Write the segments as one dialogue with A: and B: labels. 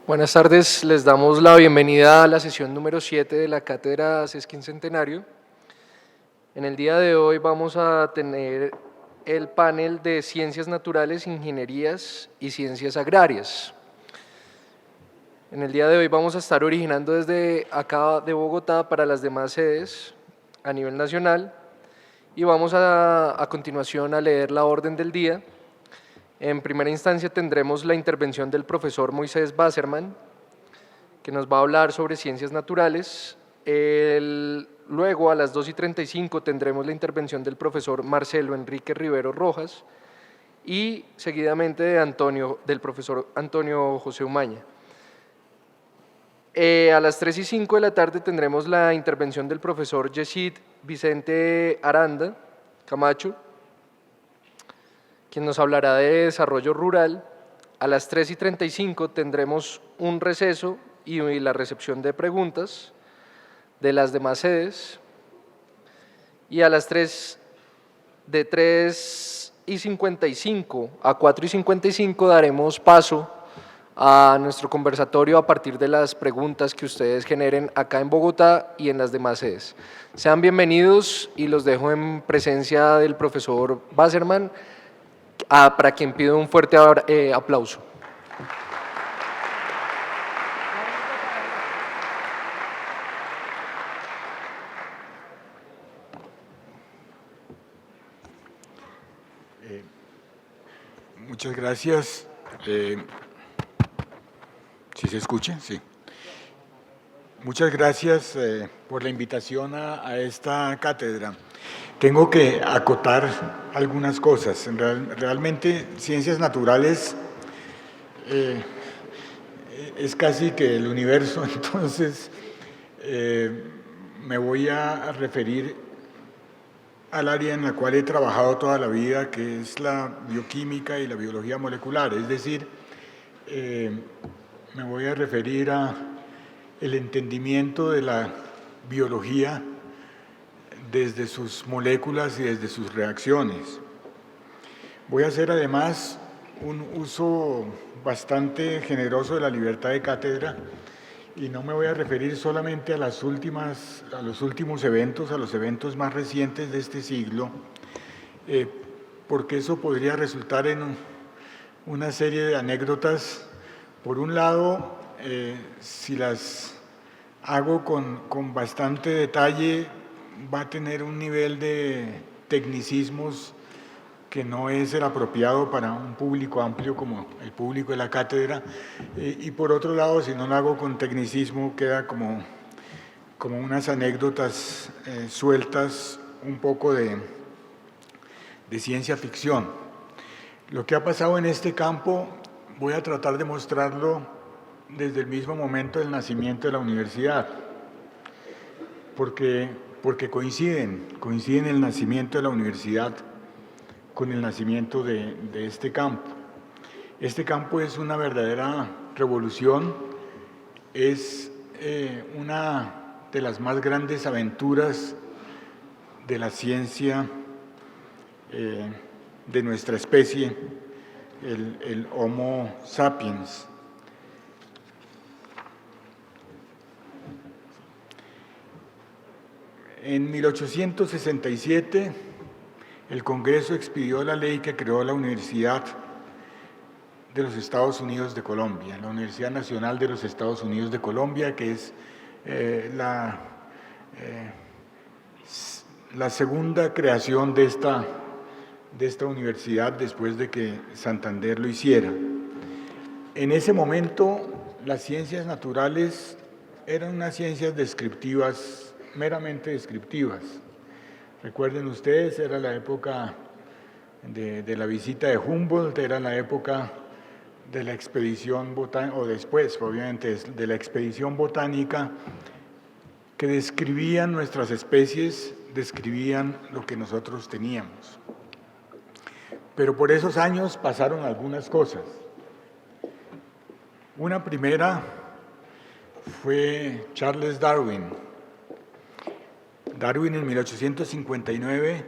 A: Buenas tardes, les damos la bienvenida a la sesión número 7 de la Cátedra Sesquincentenario. En el día de hoy vamos a tener el panel de Ciencias Naturales, Ingenierías y Ciencias Agrarias. En el día de hoy vamos a estar originando desde acá de Bogotá para las demás sedes a nivel nacional y vamos a continuación a leer la orden del día. En primera instancia tendremos la intervención del profesor Moisés Basserman, que nos va a hablar sobre ciencias naturales. Luego a las 2:35 tendremos la intervención del profesor Marcelo Enrique Rivero Rojas y seguidamente del profesor Antonio José Umaña. A las 3:05 de la tarde tendremos la intervención del profesor Yesid Vicente Aranda Camacho, quien nos hablará de desarrollo rural. A las 3:35 tendremos un receso y la recepción de preguntas de las demás sedes. Y a las 3:55 a 4:55 daremos paso a nuestro conversatorio a partir de las preguntas que ustedes generen acá en Bogotá y en las demás sedes. Sean bienvenidos y los dejo en presencia del profesor Basserman, para quien pido un fuerte aplauso.
B: Muchas gracias. ¿Sí se escucha? Sí. Muchas gracias por la invitación a esta cátedra. Tengo que acotar algunas cosas. Realmente, ciencias naturales es casi que el universo, entonces me voy a referir al área en la cual he trabajado toda la vida, que es la bioquímica y la biología molecular. Es decir, me voy a referir a el entendimiento de la biología desde sus moléculas y desde sus reacciones. Voy a hacer además un uso bastante generoso de la libertad de cátedra y no me voy a referir solamente a los últimos eventos, a los eventos más recientes de este siglo, porque eso podría resultar en una serie de anécdotas. Por un lado, si las hago con bastante detalle, va a tener un nivel de tecnicismos que no es el apropiado para un público amplio como el público de la cátedra, y por otro lado, si no lo hago con tecnicismo, queda como unas anécdotas sueltas, un poco de ciencia ficción. Lo que ha pasado en este campo voy a tratar de mostrarlo desde el mismo momento del nacimiento de la universidad, porque coinciden el nacimiento de la universidad con el nacimiento de este campo. Este campo es una verdadera revolución, es una de las más grandes aventuras de la ciencia de nuestra especie, el Homo sapiens. En 1867, el Congreso expidió la ley que creó la Universidad de los Estados Unidos de Colombia, la Universidad Nacional de los Estados Unidos de Colombia, que es la segunda creación de esta universidad después de que Santander lo hiciera. En ese momento, las ciencias naturales eran unas ciencias descriptivas, meramente descriptivas. Recuerden ustedes, era la época de la visita de Humboldt, era la época de la expedición botánica, o después, obviamente, de la expedición botánica, que describían nuestras especies, describían lo que nosotros teníamos. Pero por esos años pasaron algunas cosas. Una primera fue Charles Darwin. Darwin en 1859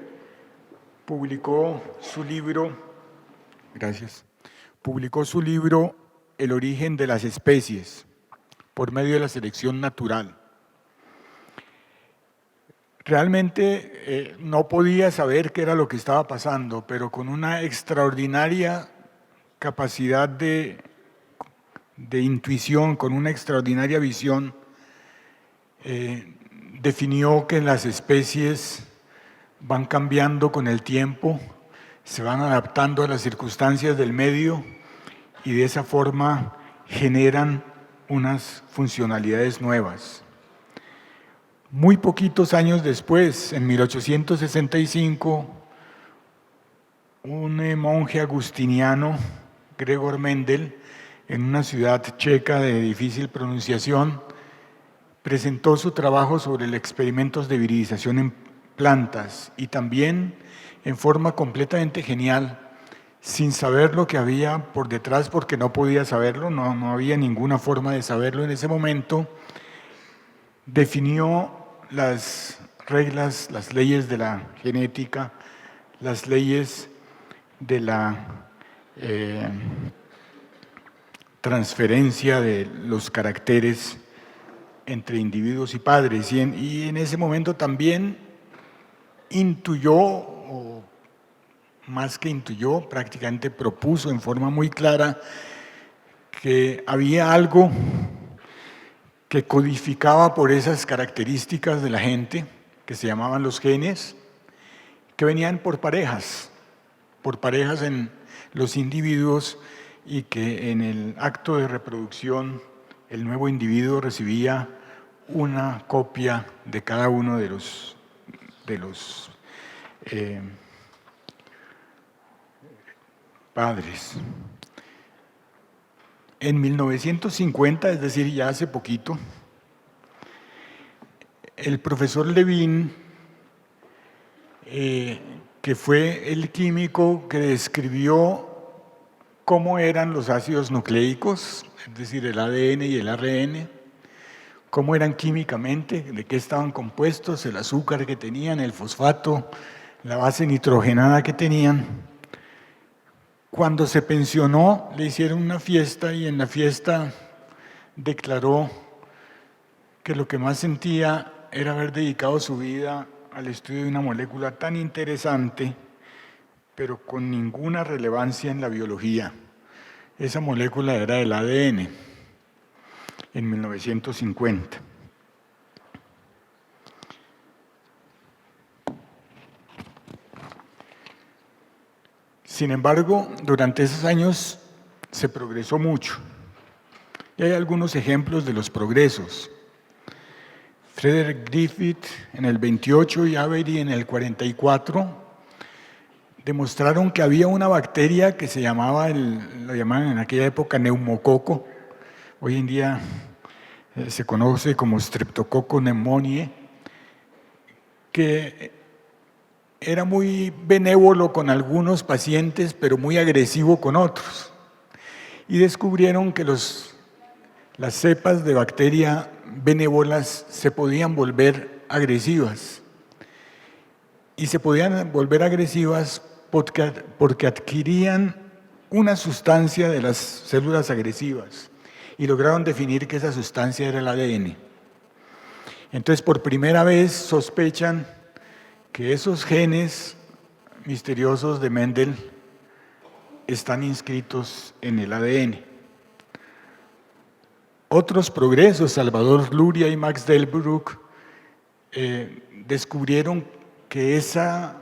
B: publicó su libro el origen de las especies por medio de la selección natural. Realmente no podía saber qué era lo que estaba pasando, pero con una extraordinaria capacidad de intuición, con una extraordinaria visión, definió que las especies van cambiando con el tiempo, se van adaptando a las circunstancias del medio y de esa forma generan unas funcionalidades nuevas. Muy poquitos años después, en 1865, un monje agustiniano, Gregor Mendel, en una ciudad checa de difícil pronunciación, presentó su trabajo sobre los experimentos de viridización en plantas y también en forma completamente genial, sin saber lo que había por detrás, porque no podía saberlo, no había ninguna forma de saberlo en ese momento, definió las reglas, las leyes de la genética, las leyes de la transferencia de los caracteres entre individuos y padres. Y en ese momento también intuyó, o más que intuyó, prácticamente propuso en forma muy clara que había algo que codificaba por esas características de la gente, que se llamaban los genes, que venían por parejas en los individuos, y que en el acto de reproducción el nuevo individuo recibía una copia de cada uno de los padres. En 1950, es decir, ya hace poquito, el profesor Levin, que fue el químico que describió cómo eran los ácidos nucleicos, es decir, el ADN y el ARN, cómo eran químicamente, de qué estaban compuestos, el azúcar que tenían, el fosfato, la base nitrogenada que tenían. Cuando se pensionó, le hicieron una fiesta y en la fiesta declaró que lo que más sentía era haber dedicado su vida al estudio de una molécula tan interesante, pero con ninguna relevancia en la biología. Esa molécula era el ADN, en 1950. Sin embargo, durante esos años se progresó mucho. Y hay algunos ejemplos de los progresos. Frederick Griffith en el 28 y Avery en el 44 demostraron que había una bacteria que se llamaba, lo llamaban en aquella época neumococo, hoy en día se conoce como Streptococcus pneumoniae, que era muy benévolo con algunos pacientes, pero muy agresivo con otros. Y descubrieron que las cepas de bacteria benévolas se podían volver agresivas. Y se podían volver agresivas porque adquirían una sustancia de las células agresivas y lograron definir que esa sustancia era el ADN. Entonces, por primera vez sospechan que esos genes misteriosos de Mendel están inscritos en el ADN. Otros progresos, Salvador Luria y Max Delbruck, descubrieron que esa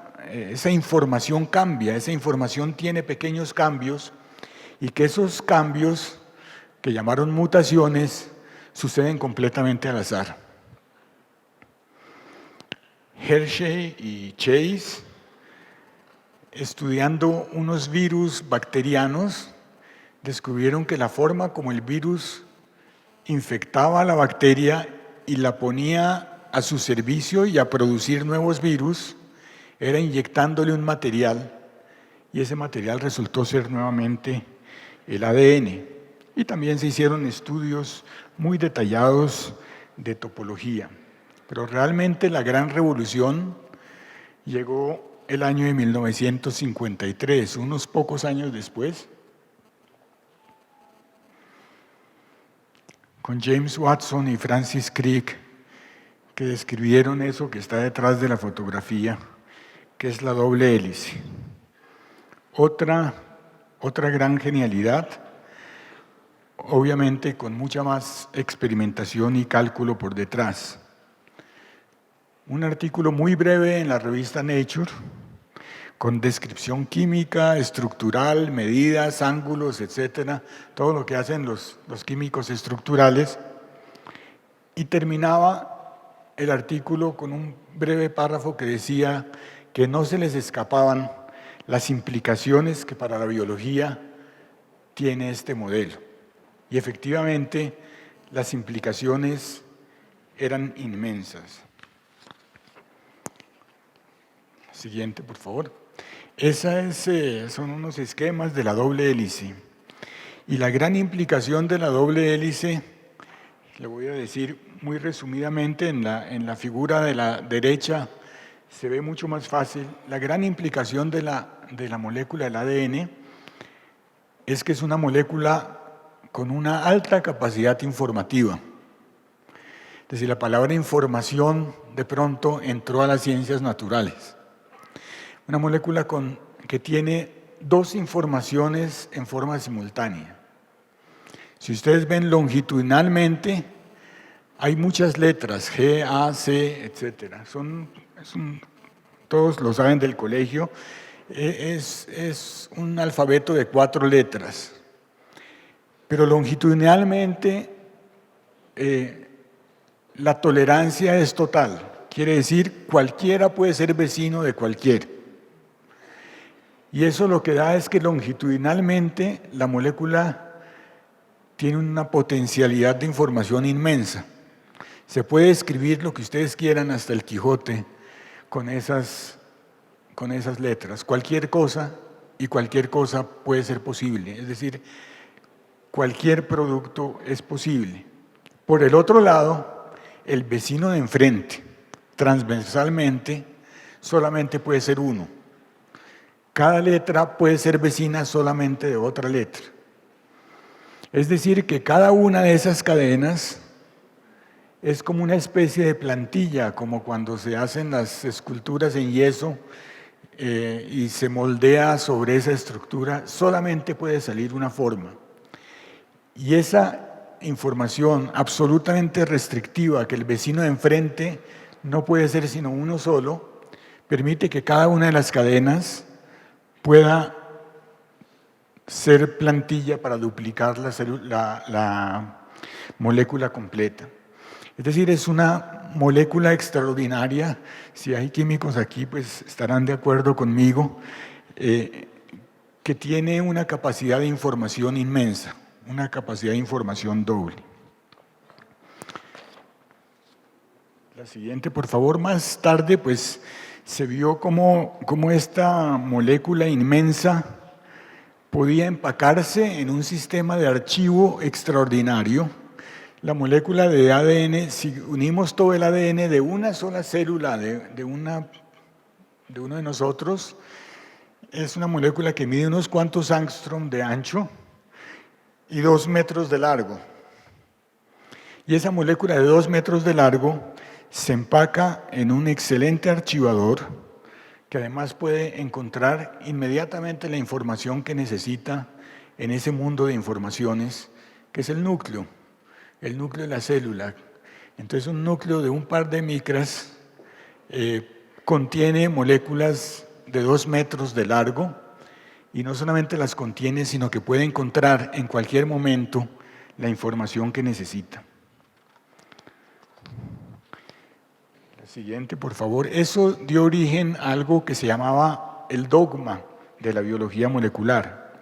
B: información cambia, esa información tiene pequeños cambios y que esos cambios, que llamaron mutaciones, suceden completamente al azar. Hershey y Chase, estudiando unos virus bacterianos, descubrieron que la forma como el virus infectaba a la bacteria y la ponía a su servicio y a producir nuevos virus era inyectándole un material, y ese material resultó ser nuevamente el ADN. Y también se hicieron estudios muy detallados de topología. Pero realmente la gran revolución llegó el año de 1953, unos pocos años después, con James Watson y Francis Crick, que describieron eso que está detrás de la fotografía, que es la doble hélice. Otra gran genialidad, obviamente con mucha más experimentación y cálculo por detrás. Un artículo muy breve en la revista Nature, con descripción química, estructural, medidas, ángulos, etcétera, todo lo que hacen los químicos estructurales, y terminaba el artículo con un breve párrafo que decía que no se les escapaban las implicaciones que para la biología tiene este modelo. Y efectivamente, las implicaciones eran inmensas. Siguiente, por favor. Son unos esquemas de la doble hélice. Y la gran implicación de la doble hélice, le voy a decir muy resumidamente, en la figura de la derecha se ve mucho más fácil. La gran implicación de la molécula del ADN es que es una molécula con una alta capacidad informativa. Es decir, la palabra información de pronto entró a las ciencias naturales. Una molécula que tiene dos informaciones en forma simultánea. Si ustedes ven longitudinalmente, hay muchas letras, G, A, C, etc. Todos lo saben del colegio. Es un alfabeto de 4 letras. Pero longitudinalmente, la tolerancia es total. Quiere decir, cualquiera puede ser vecino de cualquiera. Y eso lo que da es que longitudinalmente la molécula tiene una potencialidad de información inmensa. Se puede escribir lo que ustedes quieran, hasta el Quijote, con esas letras. Cualquier cosa y cualquier cosa puede ser posible. Es decir, cualquier producto es posible. Por el otro lado, el vecino de enfrente, transversalmente, solamente puede ser uno. Cada letra puede ser vecina solamente de otra letra. Es decir, que cada una de esas cadenas es como una especie de plantilla, como cuando se hacen las esculturas en yeso y se moldea sobre esa estructura, solamente puede salir una forma. Y esa información absolutamente restrictiva, que el vecino de enfrente no puede ser sino uno solo, permite que cada una de las cadenas pueda ser plantilla para duplicar la molécula completa. Es decir, es una molécula extraordinaria. Si hay químicos aquí, pues estarán de acuerdo conmigo, que tiene una capacidad de información inmensa, una capacidad de información doble. La siguiente, por favor. Más tarde, pues, se vio cómo esta molécula inmensa podía empacarse en un sistema de archivo extraordinario. La molécula de ADN, si unimos todo el ADN de una sola célula de uno de nosotros, es una molécula que mide unos cuantos ángstrom de ancho y 2 metros de largo. Y esa molécula de 2 metros de largo se empaca en un excelente archivador que además puede encontrar inmediatamente la información que necesita en ese mundo de informaciones, que es el núcleo de la célula. Entonces, un núcleo de un par de micras contiene moléculas de 2 metros de largo, y no solamente las contiene, sino que puede encontrar en cualquier momento la información que necesita. Siguiente, por favor. Eso dio origen a algo que se llamaba el dogma de la biología molecular.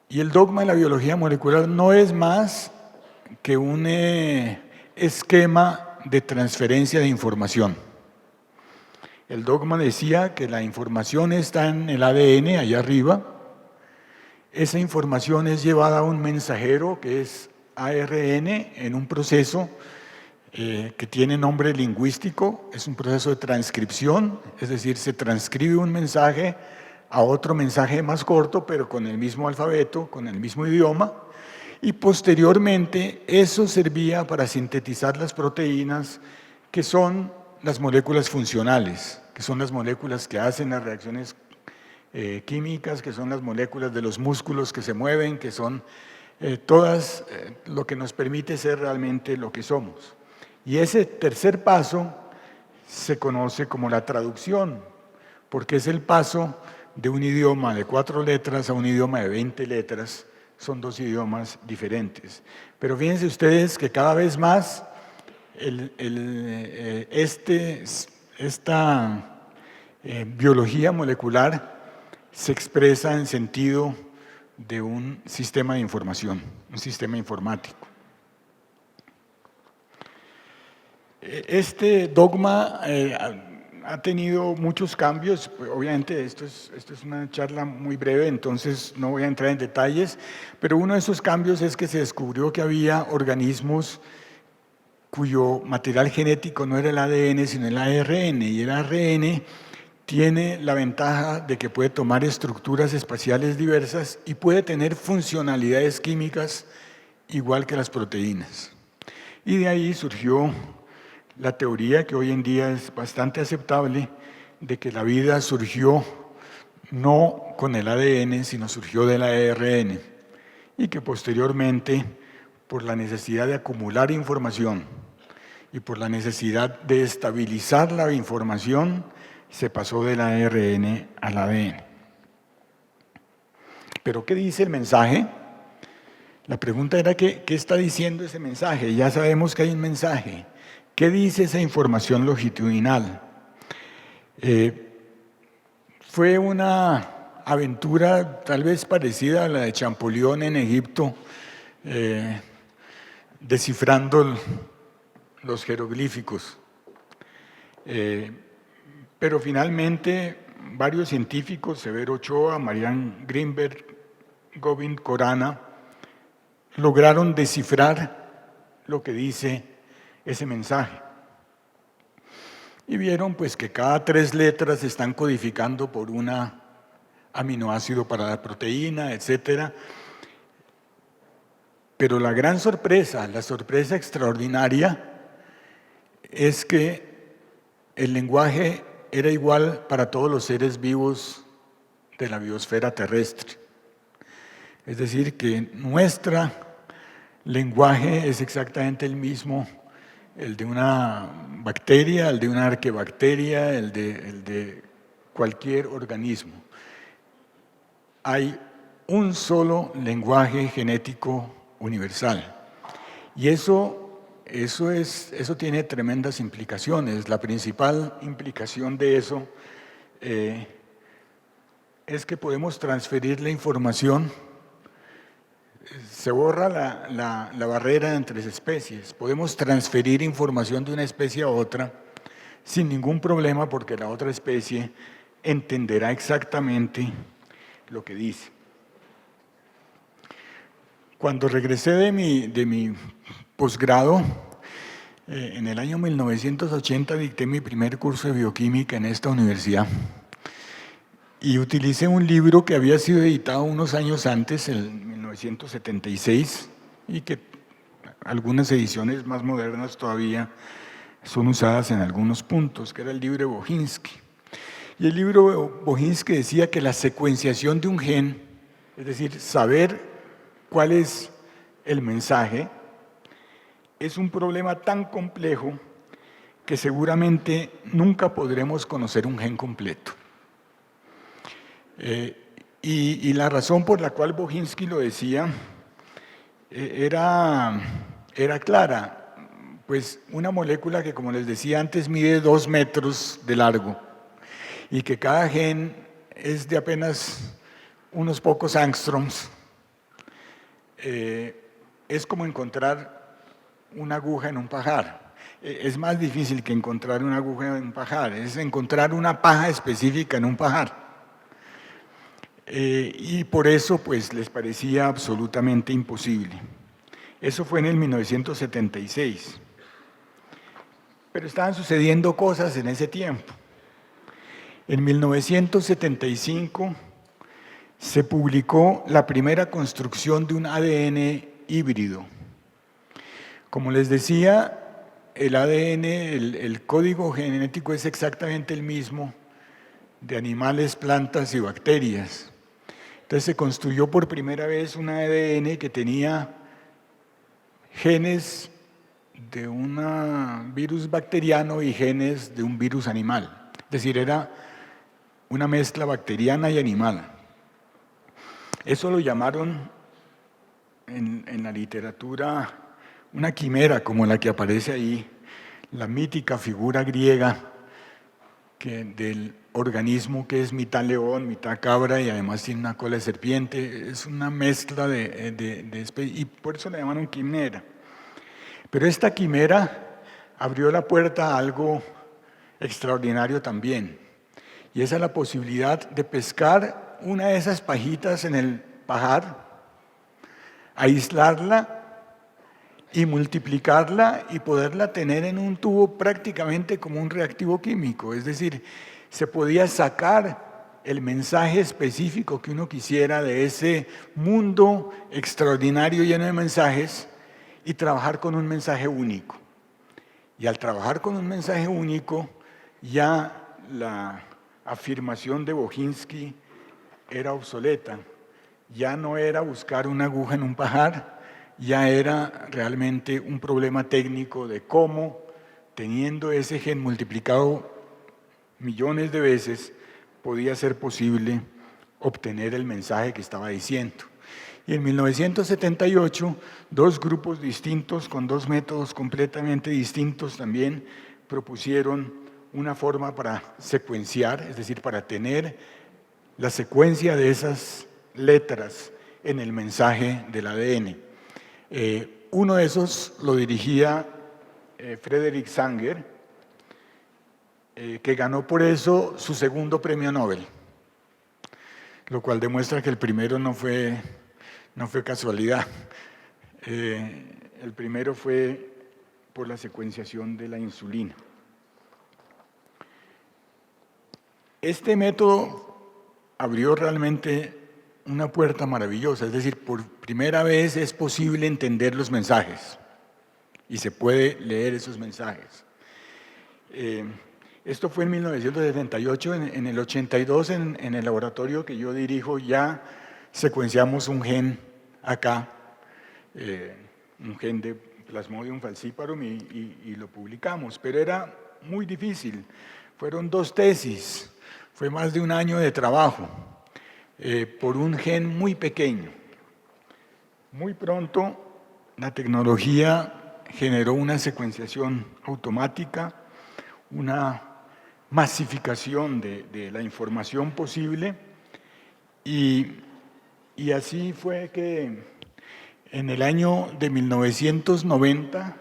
B: Y el dogma de la biología molecular no es más que un esquema de transferencia de información. El dogma decía que la información está en el ADN, allá arriba. Esa información es llevada a un mensajero, que es ARN, en un proceso que tiene nombre lingüístico. Es un proceso de transcripción, es decir, se transcribe un mensaje a otro mensaje más corto, pero con el mismo alfabeto, con el mismo idioma, y posteriormente eso servía para sintetizar las proteínas, que son las moléculas funcionales, que son las moléculas que hacen las reacciones químicas, que son las moléculas de los músculos que se mueven, que son todas lo que nos permite ser realmente lo que somos. Y ese tercer paso se conoce como la traducción, porque es el paso de un idioma de 4 letras a un idioma de 20 letras. Son dos idiomas diferentes. Pero fíjense ustedes que cada vez más esta biología molecular se expresa en sentido de un sistema de información, un sistema informático. Este dogma ha tenido muchos cambios. Obviamente esto es una charla muy breve, entonces no voy a entrar en detalles, pero uno de esos cambios es que se descubrió que había organismos cuyo material genético no era el ADN, sino el ARN, y el ARN tiene la ventaja de que puede tomar estructuras espaciales diversas y puede tener funcionalidades químicas igual que las proteínas. Y de ahí surgió la teoría, que hoy en día es bastante aceptable, de que la vida surgió no con el ADN, sino surgió del ARN, y que posteriormente, por la necesidad de acumular información y por la necesidad de estabilizar la información, se pasó del ARN al ADN. ¿Pero qué dice el mensaje? La pregunta era ¿qué está diciendo ese mensaje? Ya sabemos que hay un mensaje. ¿Qué dice esa información longitudinal? Fue una aventura tal vez parecida a la de Champollion en Egipto, descifrando los jeroglíficos. Pero finalmente varios científicos, Severo Ochoa, Marian Greenberg, Govind Khorana, lograron descifrar lo que dice ese mensaje. Y vieron pues que cada 3 letras se están codificando por un aminoácido para la proteína, etc. Pero la gran sorpresa, la sorpresa extraordinaria, es que el lenguaje era igual para todos los seres vivos de la biosfera terrestre. Es decir, que nuestro lenguaje es exactamente el mismo, el de una bacteria, el de una arquebacteria, el de cualquier organismo. Hay un solo lenguaje genético universal. Y eso tiene tremendas implicaciones. La principal implicación de eso es que podemos transferir la información. Se borra la barrera entre especies. Podemos transferir información de una especie a otra sin ningún problema, porque la otra especie entenderá exactamente lo que dice. Cuando regresé de mi posgrado, en el año 1980 dicté mi primer curso de bioquímica en esta universidad y utilicé un libro que había sido editado unos años antes, en 1976, y que algunas ediciones más modernas todavía son usadas en algunos puntos, que era el libro de Bohinski. Y el libro de Bohinski decía que la secuenciación de un gen, es decir, saber cuál es el mensaje, es un problema tan complejo que seguramente nunca podremos conocer un gen completo. Y la razón por la cual Bohinski lo decía era clara. Pues una molécula que, como les decía antes, mide 2 metros de largo y que cada gen es de apenas unos pocos angstroms, es como encontrar una aguja en un pajar. Es más difícil que encontrar una aguja en un pajar, es encontrar una paja específica en un pajar. Y por eso pues les parecía absolutamente imposible. Eso fue en el 1976. Pero estaban sucediendo cosas en ese tiempo. En 1975 se publicó la primera construcción de un ADN híbrido. Como les decía, el ADN, el código genético es exactamente el mismo de animales, plantas y bacterias. Entonces se construyó por primera vez un ADN que tenía genes de un virus bacteriano y genes de un virus animal. Es decir, era una mezcla bacteriana y animal. Eso lo llamaron en la literatura una quimera, como la que aparece ahí, la mítica figura griega del organismo que es mitad león, mitad cabra y además tiene una cola de serpiente. Es una mezcla de especies y por eso la llamaron quimera. Pero esta quimera abrió la puerta a algo extraordinario también, y esa es la posibilidad de pescar una de esas pajitas en el pajar, aislarla y multiplicarla y poderla tener en un tubo prácticamente como un reactivo químico. Es decir, se podía sacar el mensaje específico que uno quisiera de ese mundo extraordinario lleno de mensajes y trabajar con un mensaje único. Y al trabajar con un mensaje único, ya la afirmación de Boginski era obsoleta. Ya no era buscar una aguja en un pajar, ya era realmente un problema técnico de cómo, teniendo ese gen multiplicado millones de veces, podía ser posible obtener el mensaje que estaba diciendo. Y en 1978, dos grupos distintos, con dos métodos completamente distintos también, propusieron una forma para secuenciar, es decir, para tener la secuencia de esas letras en el mensaje del ADN. Uno de esos lo dirigía Frederick Sanger, que ganó por eso su segundo premio Nobel, lo cual demuestra que el primero no fue casualidad. El primero fue por la secuenciación de la insulina. Este método abrió realmente una puerta maravillosa, es decir, por primera vez es posible entender los mensajes y se puede leer esos mensajes. Esto fue en 1978, en el 82 en el laboratorio que yo dirijo ya secuenciamos un gen acá, un gen de Plasmodium falciparum y lo publicamos, pero era muy difícil, fueron 2 tesis, fue más de un año de trabajo. Por un gen muy pequeño. Muy pronto la tecnología generó una secuenciación automática, una masificación de la información posible y así fue que en el año de 1990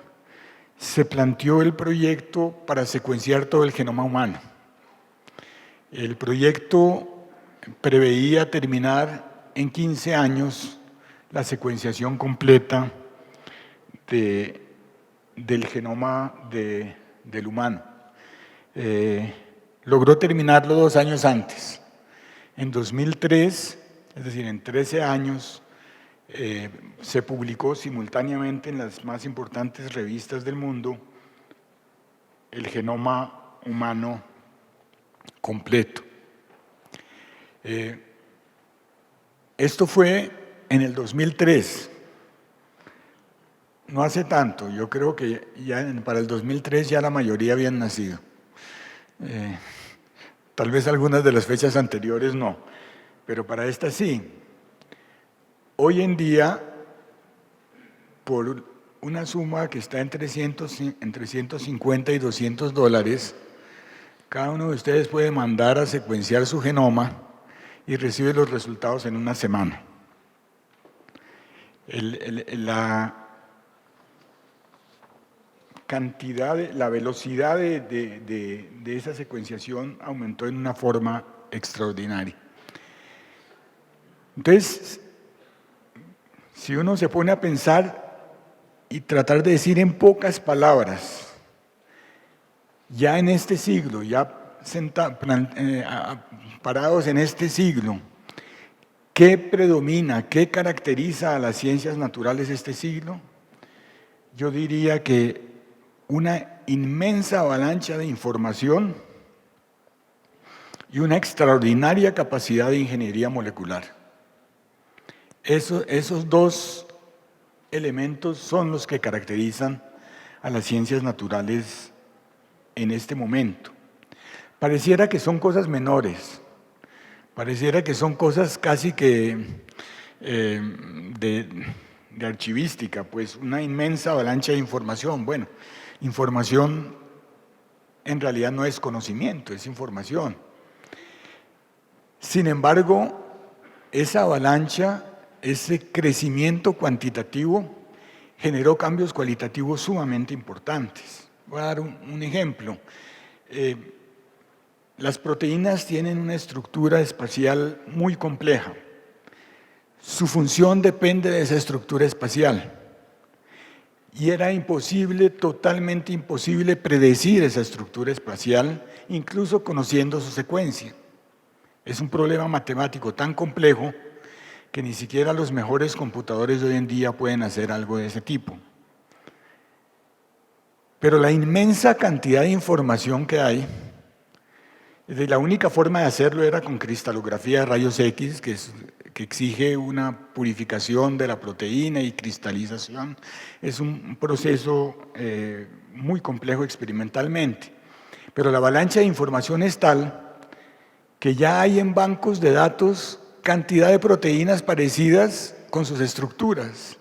B: se planteó el proyecto para secuenciar todo el genoma humano. El proyecto preveía terminar en 15 años la secuenciación completa del genoma del humano. Logró terminarlo 2 años antes. En 2003, es decir, en 13 años, se publicó simultáneamente en las más importantes revistas del mundo el genoma humano completo. Esto fue en el 2003, no hace tanto, yo creo que ya para el 2003 ya la mayoría habían nacido. Tal vez algunas de las fechas anteriores no, pero para esta sí. Hoy en día, por una suma que está entre 150 y $200, cada uno de ustedes puede mandar a secuenciar su genoma y recibe los resultados en una semana. La velocidad de esa secuenciación aumentó en una forma extraordinaria. Entonces, si uno se pone a pensar y tratar de decir en pocas palabras, ya en este siglo, ya parados en este siglo, ¿Qué predomina, qué caracteriza a las ciencias naturales de este siglo? Yo diría que una inmensa avalancha de información y una extraordinaria capacidad de ingeniería molecular. Esos dos elementos son los que caracterizan a las ciencias naturales en este momento. Pareciera que son cosas menores, pareciera que son cosas casi que de archivística, pues una inmensa avalancha de información. Bueno, información en realidad no es conocimiento, es información. Sin embargo, esa avalancha, ese crecimiento cuantitativo, generó cambios cualitativos sumamente importantes. Voy a dar un ejemplo. Las proteínas tienen una estructura espacial muy compleja. Su función depende de esa estructura espacial. Y era imposible, totalmente imposible, predecir esa estructura espacial, incluso conociendo su secuencia. Es un problema matemático tan complejo que ni siquiera los mejores computadores de hoy en día pueden hacer algo de ese tipo. Pero la inmensa cantidad de información que hay, la única forma de hacerlo era con cristalografía de rayos X, que exige una purificación de la proteína y cristalización. Es un proceso muy complejo experimentalmente. Pero la avalancha de información es tal que ya hay en bancos de datos cantidad de proteínas parecidas con sus estructuras.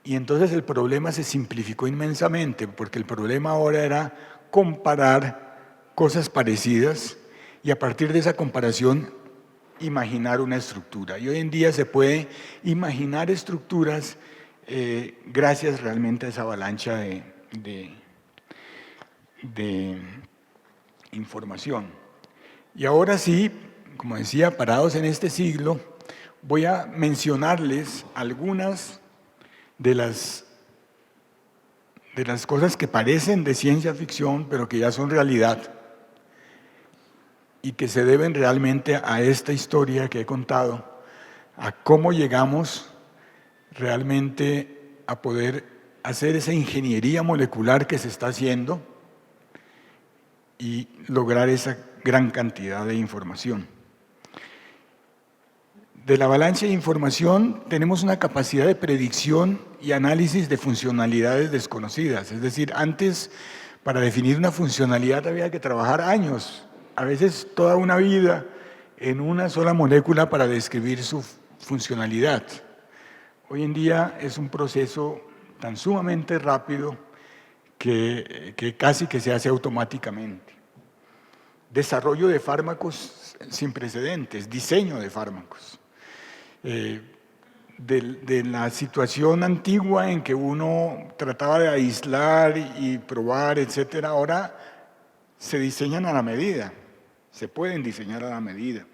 B: Y entonces el problema se simplificó inmensamente, porque el problema ahora era comparar cosas parecidas y a partir de esa comparación imaginar una estructura. Y hoy en día se puede imaginar estructuras gracias realmente a esa avalancha de información. Y ahora sí, como decía, parados en este siglo, voy a mencionarles algunas de las cosas que parecen de ciencia ficción, pero que ya son realidad y que se deben realmente a esta historia que he contado, a cómo llegamos realmente a poder hacer esa ingeniería molecular que se está haciendo y lograr esa gran cantidad de información. De la avalancha de información tenemos una capacidad de predicción y análisis de funcionalidades desconocidas. Es decir, antes para definir una funcionalidad había que trabajar años, a veces toda una vida, en una sola molécula para describir su funcionalidad. Hoy en día es un proceso tan sumamente rápido que casi que se hace automáticamente. Desarrollo de fármacos sin precedentes, diseño de fármacos. De la situación antigua en que uno trataba de aislar y probar, etcétera, ahora se diseñan a la medida, se pueden diseñar a la medida.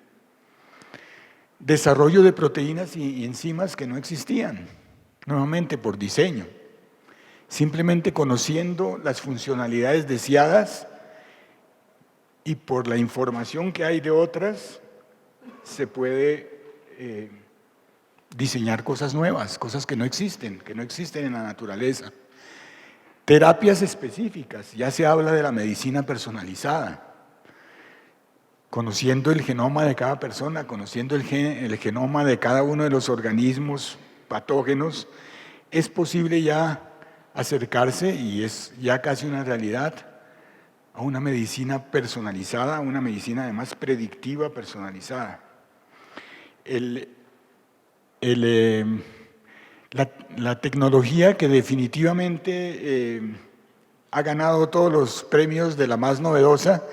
B: Desarrollo de proteínas y enzimas que no existían, nuevamente por diseño. Simplemente conociendo las funcionalidades deseadas y por la información que hay de otras, se puede diseñar cosas nuevas, cosas que no existen en la naturaleza. Terapias específicas, ya se habla de la medicina personalizada, conociendo el genoma de cada persona, conociendo el genoma de cada uno de los organismos patógenos, es posible ya acercarse, y es ya casi una realidad, a una medicina personalizada, a una medicina además predictiva personalizada. La tecnología que definitivamente ha ganado todos los premios de la más novedosa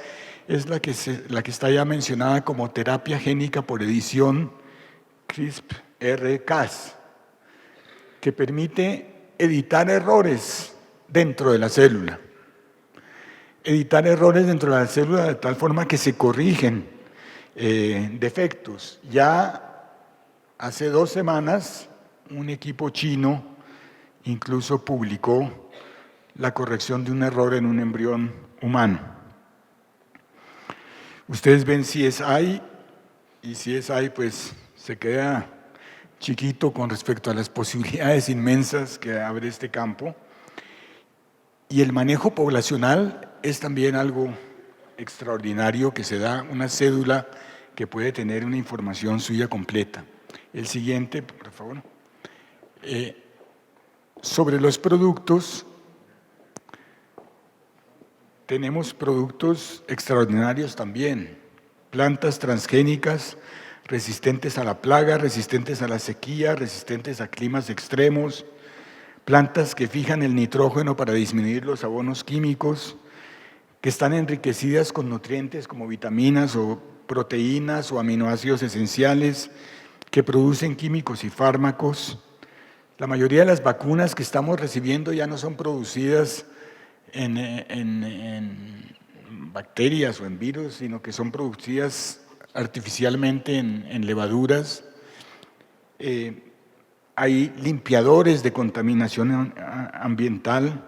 B: es la que está ya mencionada como terapia génica por edición CRISPR-Cas, que permite editar errores dentro de la célula. Editar errores dentro de la célula de tal forma que se corrigen defectos. Ya hace 2 semanas un equipo chino incluso publicó la corrección de un error en un embrión humano. Ustedes ven CSI, y CSI pues se queda chiquito con respecto a las posibilidades inmensas que abre este campo. Y el manejo poblacional es también algo extraordinario, que se da una cédula que puede tener una información suya completa. El siguiente, por favor. Sobre los productos, tenemos productos extraordinarios también. Plantas transgénicas, resistentes a la plaga, resistentes a la sequía, resistentes a climas extremos, plantas que fijan el nitrógeno para disminuir los abonos químicos, que están enriquecidas con nutrientes como vitaminas o proteínas o aminoácidos esenciales, que producen químicos y fármacos. La mayoría de las vacunas que estamos recibiendo ya no son producidas en bacterias o en virus, sino que son producidas artificialmente en levaduras. Hay limpiadores de contaminación ambiental,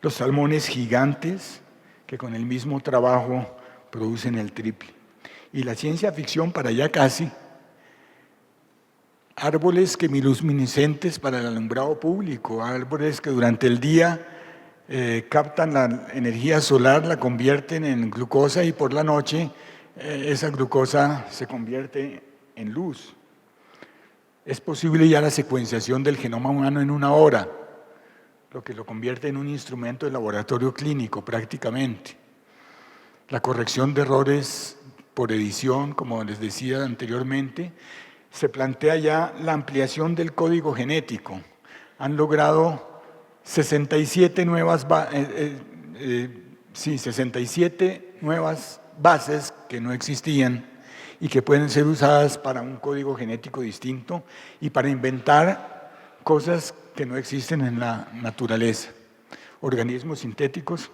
B: los salmones gigantes, que con el mismo trabajo producen el triple. Y la ciencia ficción para allá casi, árboles quimiluminiscentes para el alumbrado público, árboles que durante el día captan la energía solar, la convierten en glucosa y por la noche esa glucosa se convierte en luz. Es posible ya la secuenciación del genoma humano en 1 hora, lo que lo convierte en un instrumento de laboratorio clínico prácticamente. La corrección de errores por edición, como les decía anteriormente, se plantea ya la ampliación del código genético. Han logrado 67 nuevas bases que no existían y que pueden ser usadas para un código genético distinto y para inventar cosas que no existen en la naturaleza. Organismos sintéticos.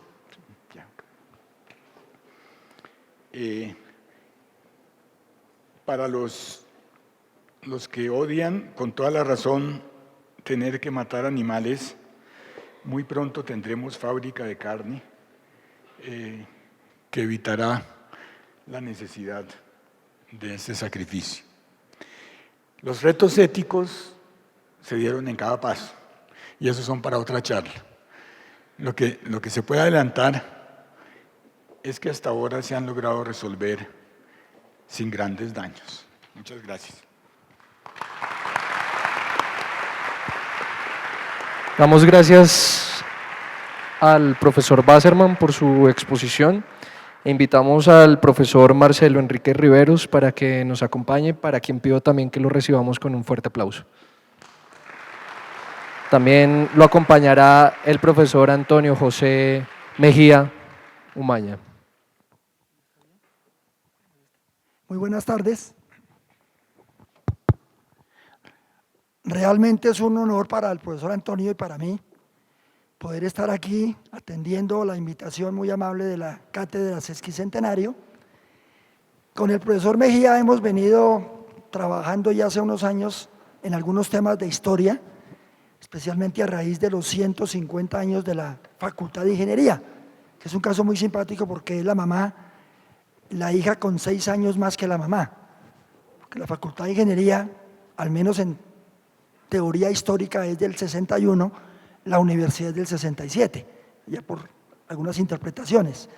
B: Para los que odian con toda la razón tener que matar animales, muy pronto tendremos fábrica de carne que evitará la necesidad de ese sacrificio. Los retos éticos se dieron en cada paso y esos son para otra charla. Lo que se puede adelantar es que hasta ahora se han logrado resolver sin grandes daños. Muchas gracias.
A: Damos gracias al profesor Basserman por su exposición e invitamos al profesor Marcelo Enrique Riveros para que nos acompañe, para quien pido también que lo recibamos con un fuerte aplauso. También lo acompañará el profesor Antonio José Mejía Umaña.
C: Muy buenas tardes. Realmente es un honor para el profesor Antonio y para mí poder estar aquí atendiendo la invitación muy amable de la Cátedra Sesquicentenario. Con el profesor Mejía hemos venido trabajando ya hace unos años en algunos temas de historia, especialmente a raíz de los 150 años de la Facultad de Ingeniería, que es un caso muy simpático porque es la mamá, la hija con 6 años más que la mamá, porque la Facultad de Ingeniería, al menos en teoría histórica, es del 61, la universidad es del 67, ya por algunas interpretaciones.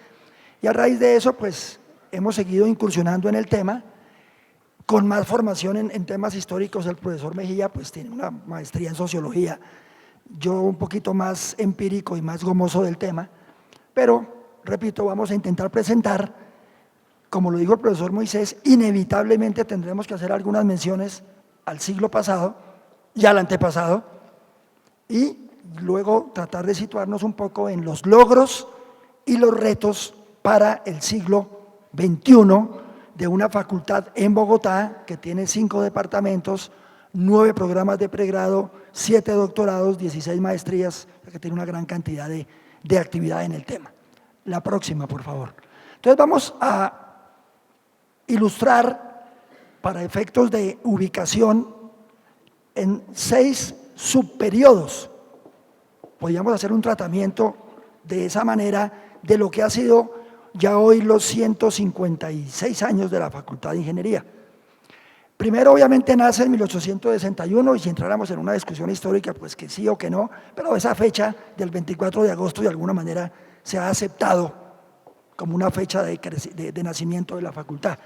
C: Y a raíz de eso, pues, hemos seguido incursionando en el tema, con más formación en temas históricos. El profesor Mejía, pues, tiene una maestría en sociología, yo un poquito más empírico y más gomoso del tema, pero, repito, vamos a intentar presentar, como lo dijo el profesor Moisés, inevitablemente tendremos que hacer algunas menciones al siglo pasado y al antepasado, y luego tratar de situarnos un poco en los logros y los retos para el siglo XXI de una facultad en Bogotá que tiene 5 departamentos, 9 programas de pregrado, 7 doctorados, 16 maestrías, que tiene una gran cantidad de actividad en el tema. La próxima, por favor. Entonces vamos a ilustrar, para efectos de ubicación, en 6 subperiodos. Podríamos hacer un tratamiento de esa manera de lo que ha sido ya hoy los 156 años de la Facultad de Ingeniería. Primero, obviamente, nace en 1861, y si entráramos en una discusión histórica, pues que sí o que no, pero esa fecha del 24 de agosto de alguna manera se ha aceptado como una fecha de nacimiento de la facultad.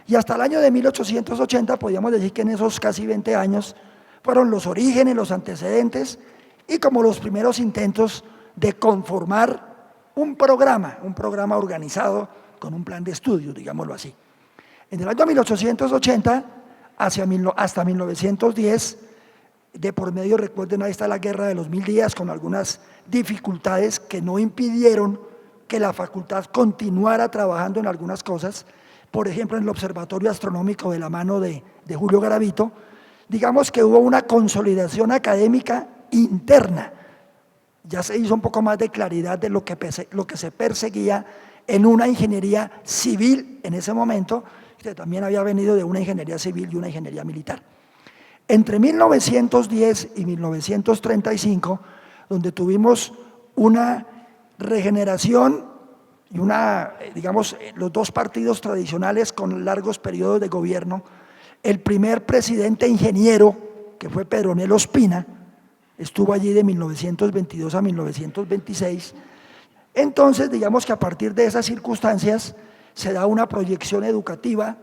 C: Y hasta el año de 1880, podríamos decir que en esos casi 20 años, fueron los orígenes, los antecedentes y como los primeros intentos de conformar un programa organizado con un plan de estudios, digámoslo así. En el año 1880, hasta 1910, de por medio, recuerden, ahí está la guerra de los 1000 días, con algunas dificultades que no impidieron que la facultad continuara trabajando en algunas cosas, por ejemplo, en el Observatorio Astronómico de la mano de Julio Garavito. Digamos que hubo una consolidación académica interna, ya se hizo un poco más de claridad de lo que se perseguía en una ingeniería civil en ese momento, que también había venido de una ingeniería civil y una ingeniería militar. Entre 1910 y 1935, donde tuvimos una regeneración y los dos partidos tradicionales con largos periodos de gobierno, el primer presidente ingeniero, que fue Pedronel Ospina, estuvo allí de 1922 a 1926. Entonces, digamos que a partir de esas circunstancias se da una proyección educativa,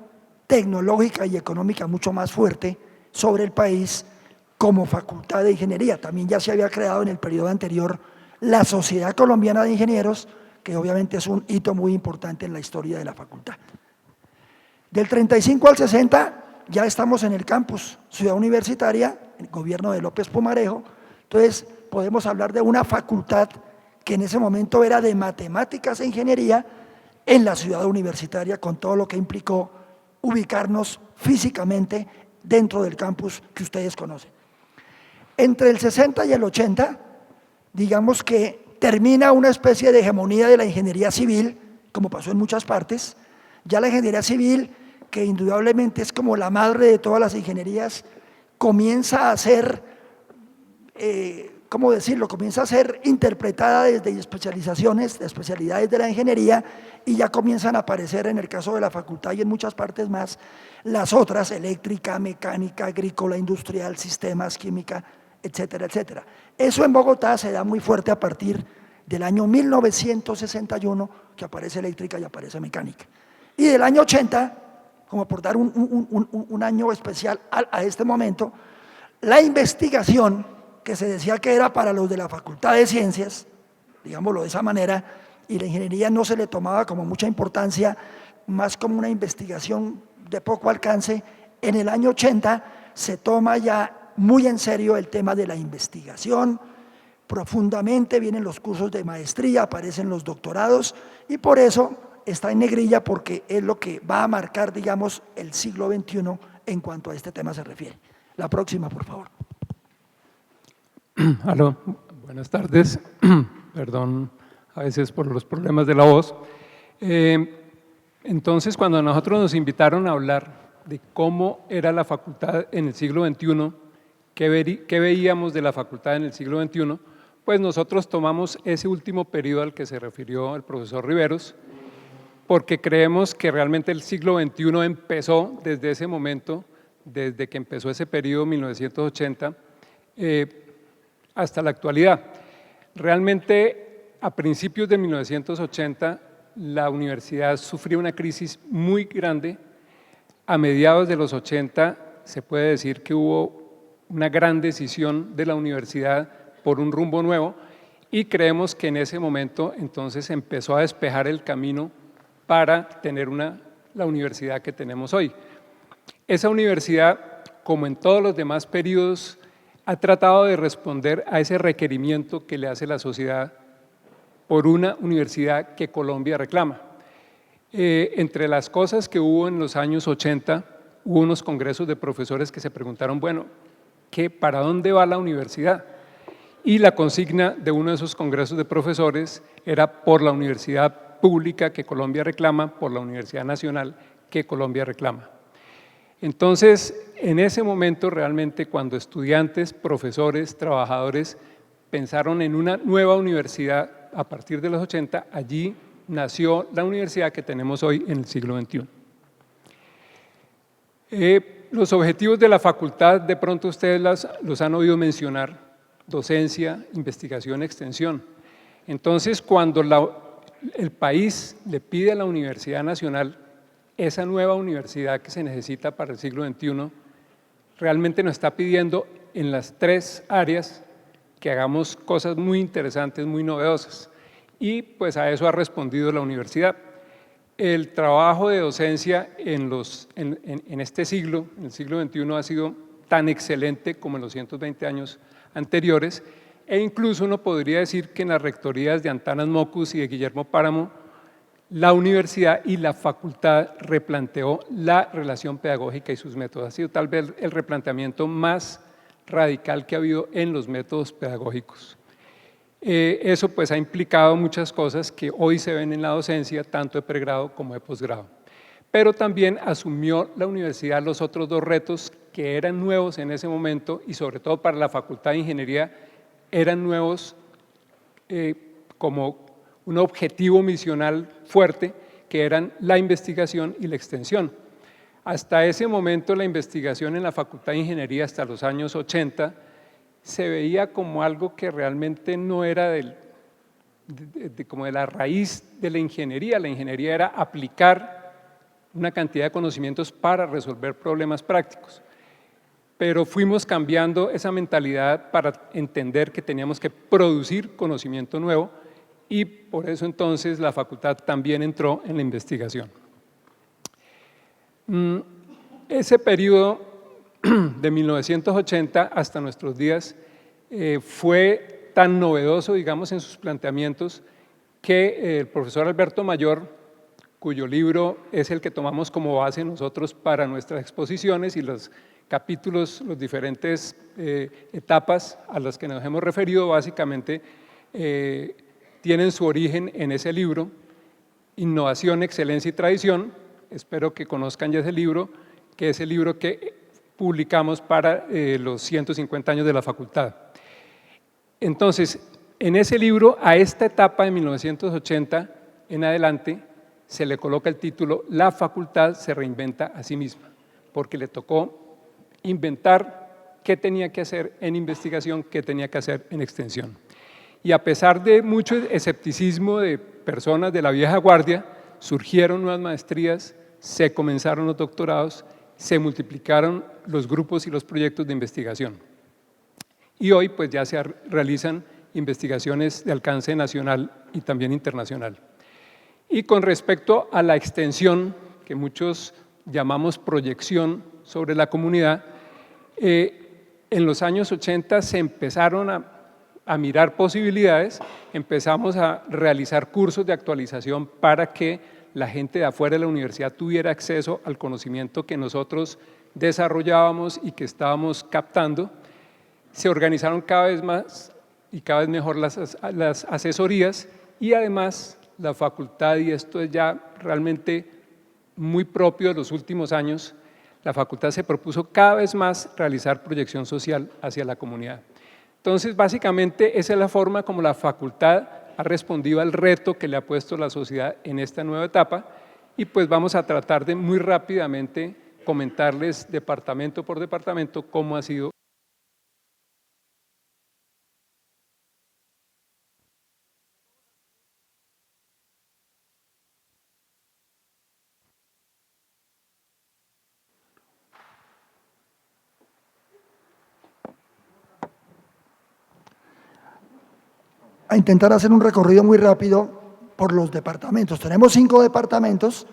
C: tecnológica y económica mucho más fuerte sobre el país como facultad de ingeniería. También ya se había creado en el periodo anterior la Sociedad Colombiana de Ingenieros, que obviamente es un hito muy importante en la historia de la facultad. Del 35 al 60 ya estamos en el campus Ciudad Universitaria, el gobierno de López Pumarejo. Entonces podemos hablar de una facultad que en ese momento era de matemáticas e ingeniería en la ciudad universitaria, con todo lo que implicó ubicarnos físicamente dentro del campus que ustedes conocen. Entre el 60 y el 80, digamos que termina una especie de hegemonía de la ingeniería civil, como pasó en muchas partes. Ya la ingeniería civil, que indudablemente es como la madre de todas las ingenierías, comienza a ser, ¿cómo decirlo?, comienza a ser interpretada desde especializaciones, de especialidades de la ingeniería, y ya comienzan a aparecer en el caso de la facultad y en muchas partes más, las otras, eléctrica, mecánica, agrícola, industrial, sistemas, química, etcétera, etcétera. Eso en Bogotá se da muy fuerte a partir del año 1961, que aparece eléctrica y aparece mecánica. Y del año 80, como por dar un año especial a este momento, la investigación, que se decía que era para los de la Facultad de Ciencias, digámoslo de esa manera, y la ingeniería no se le tomaba como mucha importancia, más como una investigación de poco alcance. En el año 80 se toma ya muy en serio el tema de la investigación, profundamente, vienen los cursos de maestría, aparecen los doctorados, y por eso está en negrilla, porque es lo que va a marcar, digamos, el siglo XXI en cuanto a este tema se refiere. La próxima, por favor.
D: Aló, buenas tardes. Perdón a veces por los problemas de la voz. Entonces, cuando nosotros nos invitaron a hablar de cómo era la facultad en el siglo XXI, qué veíamos de la facultad en el siglo XXI, pues nosotros tomamos ese último periodo al que se refirió el profesor Riveros, porque creemos que realmente el siglo XXI empezó desde ese momento, desde que empezó ese periodo 1980, hasta la actualidad. Realmente, a principios de 1980, la universidad sufrió una crisis muy grande. A mediados de los 80, se puede decir que hubo una gran decisión de la universidad por un rumbo nuevo, y creemos que en ese momento entonces empezó a despejar el camino para tener la universidad que tenemos hoy. Esa universidad, como en todos los demás periodos, ha tratado de responder a ese requerimiento que le hace la sociedad por una universidad que Colombia reclama. Entre las cosas que hubo en los años 80, hubo unos congresos de profesores que se preguntaron, bueno, ¿para dónde va la universidad? Y la consigna de uno de esos congresos de profesores era por la universidad pública que Colombia reclama, por la Universidad Nacional que Colombia reclama. Entonces, en ese momento realmente cuando estudiantes, profesores, trabajadores pensaron en una nueva universidad a partir de los 80, allí nació la universidad que tenemos hoy en el siglo XXI. Los objetivos de la facultad, de pronto ustedes los han oído mencionar: docencia, investigación, extensión. Entonces, cuando el país le pide a la Universidad Nacional esa nueva universidad que se necesita para el siglo XXI, realmente nos está pidiendo en las tres áreas que hagamos cosas muy interesantes, muy novedosas. Y pues a eso ha respondido la universidad. El trabajo de docencia en este siglo, en el siglo XXI, ha sido tan excelente como en los 120 años anteriores, e incluso uno podría decir que en las rectorías de Antanas Mockus y de Guillermo Páramo, la universidad y la facultad replanteó la relación pedagógica y sus métodos. Ha sido tal vez el replanteamiento más radical que ha habido en los métodos pedagógicos. Eso pues ha implicado muchas cosas que hoy se ven en la docencia, tanto de pregrado como de posgrado. Pero también asumió la universidad los otros dos retos que eran nuevos en ese momento, y sobre todo para la Facultad de Ingeniería eran nuevos como un objetivo misional fuerte, que eran la investigación y la extensión. Hasta ese momento la investigación en la Facultad de Ingeniería, hasta los años 80, se veía como algo que realmente no era como de la raíz de la ingeniería. La ingeniería era aplicar una cantidad de conocimientos para resolver problemas prácticos. Pero fuimos cambiando esa mentalidad para entender que teníamos que producir conocimiento nuevo, y por eso entonces la facultad también entró en la investigación. Ese periodo de 1980 hasta nuestros días fue tan novedoso, digamos, en sus planteamientos, que el profesor Alberto Mayor, cuyo libro es el que tomamos como base nosotros para nuestras exposiciones, y los capítulos, las diferentes etapas a las que nos hemos referido, básicamente tienen su origen en ese libro, Innovación, Excelencia y Tradición. Espero que conozcan ya ese libro, que es el libro que publicamos para los 150 años de la facultad. Entonces, en ese libro, a esta etapa de 1980 en adelante, se le coloca el título La facultad se reinventa a sí misma, porque le tocó inventar qué tenía que hacer en investigación, qué tenía que hacer en extensión. Y a pesar de mucho escepticismo de personas de la vieja guardia, surgieron nuevas maestrías, se comenzaron los doctorados, se multiplicaron los grupos y los proyectos de investigación. Y hoy pues ya se realizan investigaciones de alcance nacional y también internacional. Y con respecto a la extensión, que muchos llamamos proyección sobre la comunidad, en los años 80 se empezaron a mirar posibilidades, empezamos a realizar cursos de actualización para que la gente de afuera de la universidad tuviera acceso al conocimiento que nosotros desarrollábamos y que estábamos captando. Se organizaron cada vez más y cada vez mejor las asesorías, y además la facultad, y esto es ya realmente muy propio de los últimos años, la facultad se propuso cada vez más realizar proyección social hacia la comunidad. Entonces, básicamente, esa es la forma como la facultad ha respondido al reto que le ha puesto la sociedad en esta nueva etapa, y pues vamos a tratar de muy rápidamente comentarles departamento por departamento cómo ha sido.
C: A intentar hacer un recorrido muy rápido por los departamentos. Tenemos 5 departamentos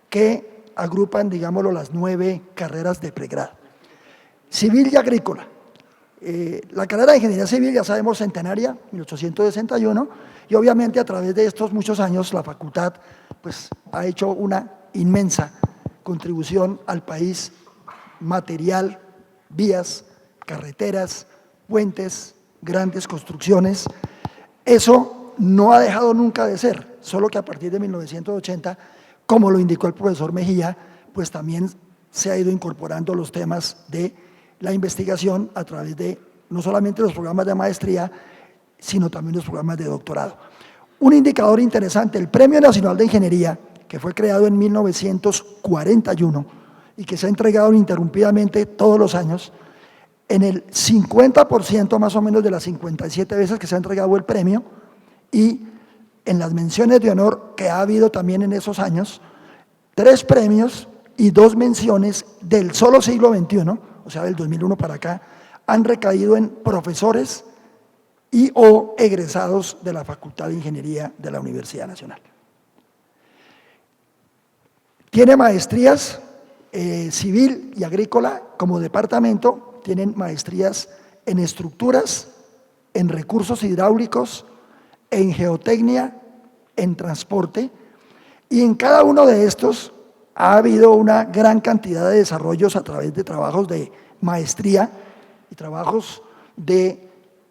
C: que agrupan, digámoslo, las 9 carreras de pregrado. Civil y agrícola. La carrera de ingeniería civil, ya sabemos, centenaria, 1861, y obviamente a través de estos muchos años la facultad pues, ha hecho una inmensa contribución al país, material, vías, carreteras, puentes, grandes construcciones. Eso no ha dejado nunca de ser, solo que a partir de 1980, como lo indicó el profesor Mejía, pues también se ha ido incorporando los temas de la investigación a través de no solamente los programas de maestría, sino también los programas de doctorado. Un indicador interesante, el Premio Nacional de Ingeniería, que fue creado en 1941 y que se ha entregado ininterrumpidamente todos los años, en el 50% más o menos de las 57 veces que se ha entregado el premio, y en las menciones de honor que ha habido también en esos años, 3 premios y 2 menciones del solo siglo XXI, o sea, del 2001 para acá, han recaído en profesores y o egresados de la Facultad de Ingeniería de la Universidad Nacional. Tiene maestrías civil y agrícola como departamento, tienen maestrías en estructuras, en recursos hidráulicos, en geotecnia, en transporte, y en cada uno de estos ha habido una gran cantidad de desarrollos a través de trabajos de maestría y trabajos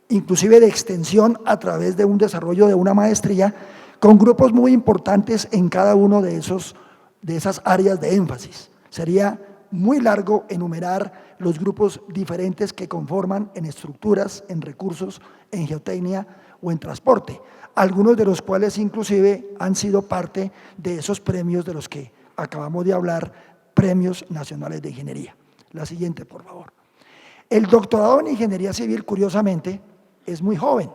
C: inclusive de extensión a través de un desarrollo de una maestría con grupos muy importantes en cada uno de esas áreas de énfasis. Sería muy largo enumerar los grupos diferentes que conforman en estructuras, en recursos, en geotecnia o en transporte, algunos de los cuales inclusive han sido parte de esos premios de los que acabamos de hablar, premios nacionales de ingeniería. La siguiente, por favor. El doctorado en ingeniería civil, curiosamente, es muy joven.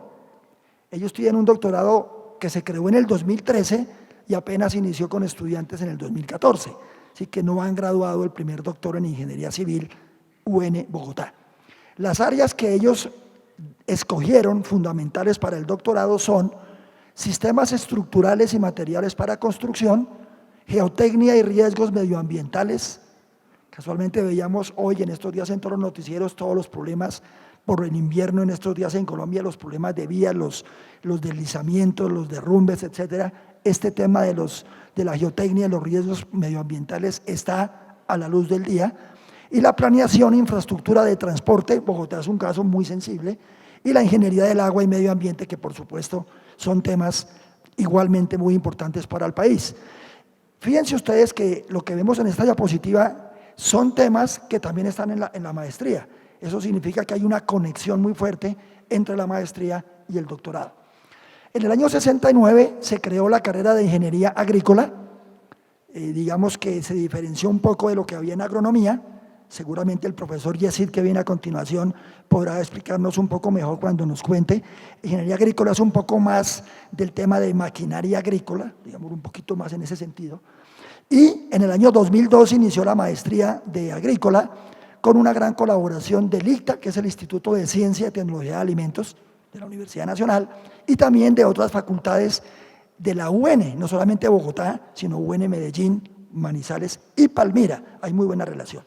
C: Ellos tienen un doctorado que se creó en el 2013 y apenas inició con estudiantes en el 2014, así que no han graduado el primer doctor en ingeniería civil UN Bogotá. Las áreas que ellos escogieron fundamentales para el doctorado son sistemas estructurales y materiales para construcción, geotecnia y riesgos medioambientales. Casualmente veíamos hoy en estos días en todos los noticieros todos los problemas por el invierno en estos días en Colombia, los problemas de vías, los deslizamientos, los derrumbes, etcétera. Este tema de la geotecnia y los riesgos medioambientales está a la luz del día. Y la planeación e infraestructura de transporte, Bogotá es un caso muy sensible, y la ingeniería del agua y medio ambiente, que por supuesto son temas igualmente muy importantes para el país. Fíjense ustedes que lo que vemos en esta diapositiva son temas que también están en la maestría. Eso significa que hay una conexión muy fuerte entre la maestría y el doctorado. En el año 69 se creó la carrera de ingeniería agrícola, digamos que se diferenció un poco de lo que había en agronomía. Seguramente el profesor Yesid, que viene a continuación, podrá explicarnos un poco mejor cuando nos cuente. Ingeniería agrícola es un poco más del tema de maquinaria agrícola, digamos un poquito más en ese sentido. Y en el año 2002 inició la maestría de agrícola con una gran colaboración del ICTA, que es el Instituto de Ciencia y Tecnología de Alimentos de la Universidad Nacional, y también de otras facultades de la UN, no solamente Bogotá, sino UN Medellín, Manizales y Palmira. Hay muy buena relación.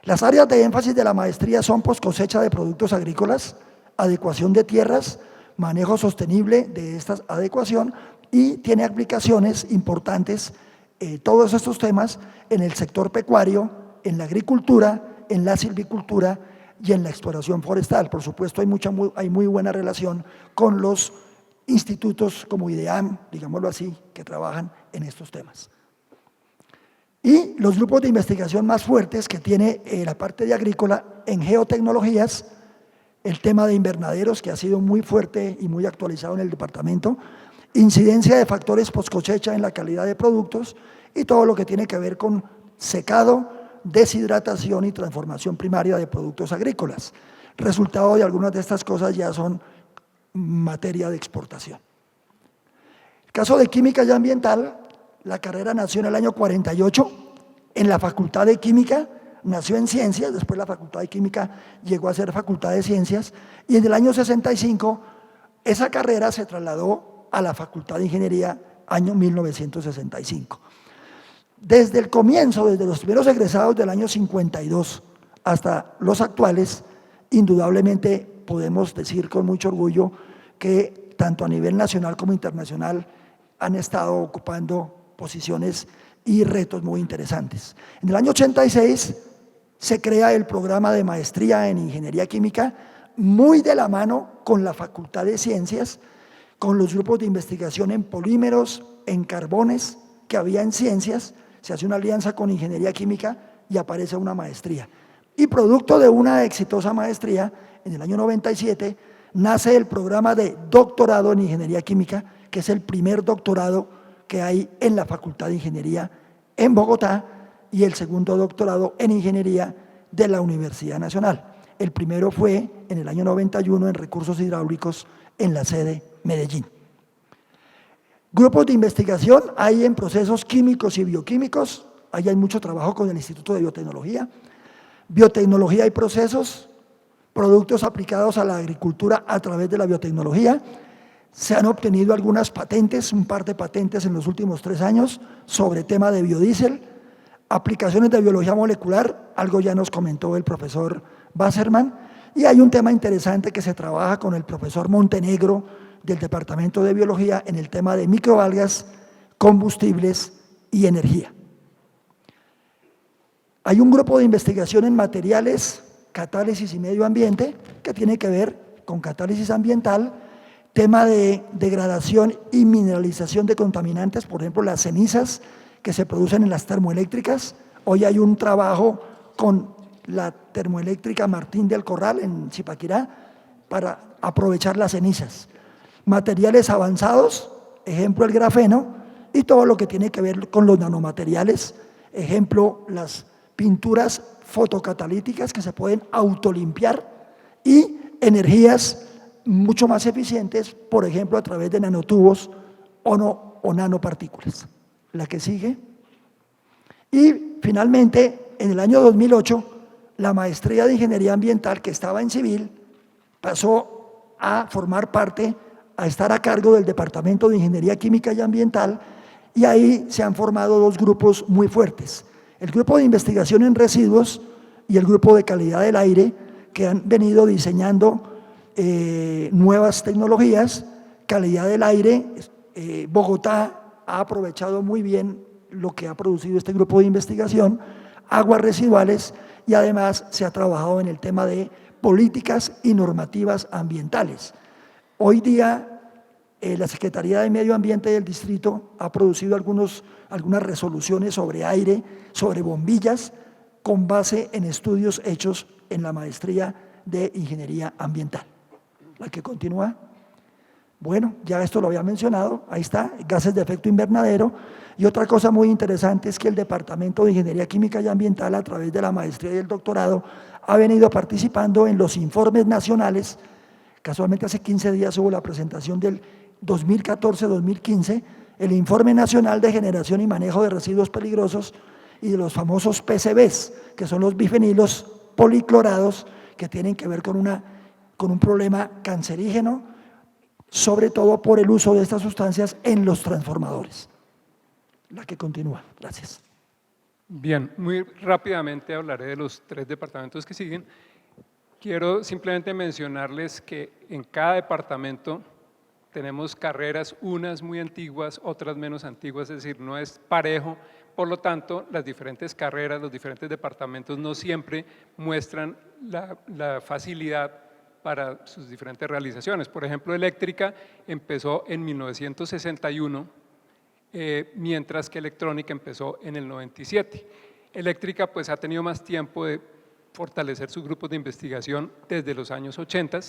C: Las áreas de énfasis de la maestría son cosecha de productos agrícolas, adecuación de tierras, manejo sostenible de esta adecuación, y tiene aplicaciones importantes, todos estos temas, en el sector pecuario, en la agricultura, en la silvicultura y en la exploración forestal. Por supuesto, hay muy buena relación con los institutos como IDEAM, digámoslo así, que trabajan en estos temas. Y los grupos de investigación más fuertes que tiene la parte de agrícola en geotecnologías, el tema de invernaderos, que ha sido muy fuerte y muy actualizado en el departamento, incidencia de factores post cosecha en la calidad de productos y todo lo que tiene que ver con secado, deshidratación y transformación primaria de productos agrícolas. Resultado de algunas de estas cosas ya son materia de exportación. El caso de química y ambiental, la carrera nació en el año 48 en la Facultad de Química, nació en Ciencias, después la Facultad de Química llegó a ser Facultad de Ciencias, y en el año 65 esa carrera se trasladó a la Facultad de Ingeniería, año 1965. Desde el comienzo, desde los primeros egresados del año 52 hasta los actuales, indudablemente podemos decir con mucho orgullo que tanto a nivel nacional como internacional han estado ocupando posiciones y retos muy interesantes. En el año 86 se crea el programa de maestría en Ingeniería Química, muy de la mano con la Facultad de Ciencias, con los grupos de investigación en polímeros, en carbones que había en Ciencias. Se hace una alianza con Ingeniería Química y aparece una maestría. Y producto de una exitosa maestría, en el año 97, nace el programa de doctorado en Ingeniería Química, que es el primer doctorado que hay en la Facultad de Ingeniería en Bogotá, y el segundo doctorado en ingeniería de la Universidad Nacional. El primero fue en el año 91 en recursos hidráulicos en la sede Medellín. Grupos de investigación hay en procesos químicos y bioquímicos. Ahí hay mucho trabajo con el Instituto de Biotecnología. Biotecnología y procesos, productos aplicados a la agricultura a través de la biotecnología. Se han obtenido algunas patentes, un par de patentes en los últimos 3 años sobre tema de biodiesel, aplicaciones de biología molecular, algo ya nos comentó el profesor Wasserman, y hay un tema interesante que se trabaja con el profesor Montenegro del Departamento de Biología en el tema de microalgas, combustibles y energía. Hay un grupo de investigación en materiales, catálisis y medio ambiente, que tiene que ver con catálisis ambiental, tema de degradación y mineralización de contaminantes, por ejemplo, las cenizas que se producen en las termoeléctricas. Hoy hay un trabajo con la termoeléctrica Martín del Corral en Zipaquirá para aprovechar las cenizas. Materiales avanzados, ejemplo el grafeno, y todo lo que tiene que ver con los nanomateriales, ejemplo las pinturas fotocatalíticas que se pueden autolimpiar y energías mucho más eficientes, por ejemplo a través de nanotubos o nanopartículas. La que sigue. Y finalmente, en el año 2008, la maestría de Ingeniería Ambiental, que estaba en civil, pasó a formar parte, a estar a cargo del Departamento de Ingeniería Química y Ambiental, y ahí se han formado 2 grupos muy fuertes. El grupo de investigación en residuos y el grupo de calidad del aire, que han venido diseñando nuevas tecnologías. Calidad del aire, Bogotá ha aprovechado muy bien lo que ha producido este grupo de investigación, aguas residuales, y además se ha trabajado en el tema de políticas y normativas ambientales. Hoy día la Secretaría de Medio Ambiente del Distrito ha producido algunas resoluciones sobre aire, sobre bombillas, con base en estudios hechos en la maestría de Ingeniería Ambiental. La que continúa. Bueno, ya esto lo había mencionado, ahí está, gases de efecto invernadero. Y otra cosa muy interesante es que el Departamento de Ingeniería Química y Ambiental, a través de la maestría y el doctorado, ha venido participando en los informes nacionales. Casualmente hace 15 días hubo la presentación del 2014-2015, el Informe Nacional de Generación y Manejo de Residuos Peligrosos y de los famosos PCBs, que son los bifenilos policlorados, que tienen que ver con un problema cancerígeno, sobre todo por el uso de estas sustancias en los transformadores. La que continúa. Gracias.
D: Bien, muy rápidamente hablaré de los 3 departamentos que siguen. Quiero simplemente mencionarles que en cada departamento tenemos carreras, unas muy antiguas, otras menos antiguas, es decir, no es parejo. Por lo tanto, las diferentes carreras, los diferentes departamentos no siempre muestran la facilidad para sus diferentes realizaciones. Por ejemplo, eléctrica empezó en 1961, mientras que electrónica empezó en el 97. Eléctrica pues ha tenido más tiempo de fortalecer sus grupos de investigación desde los años 80,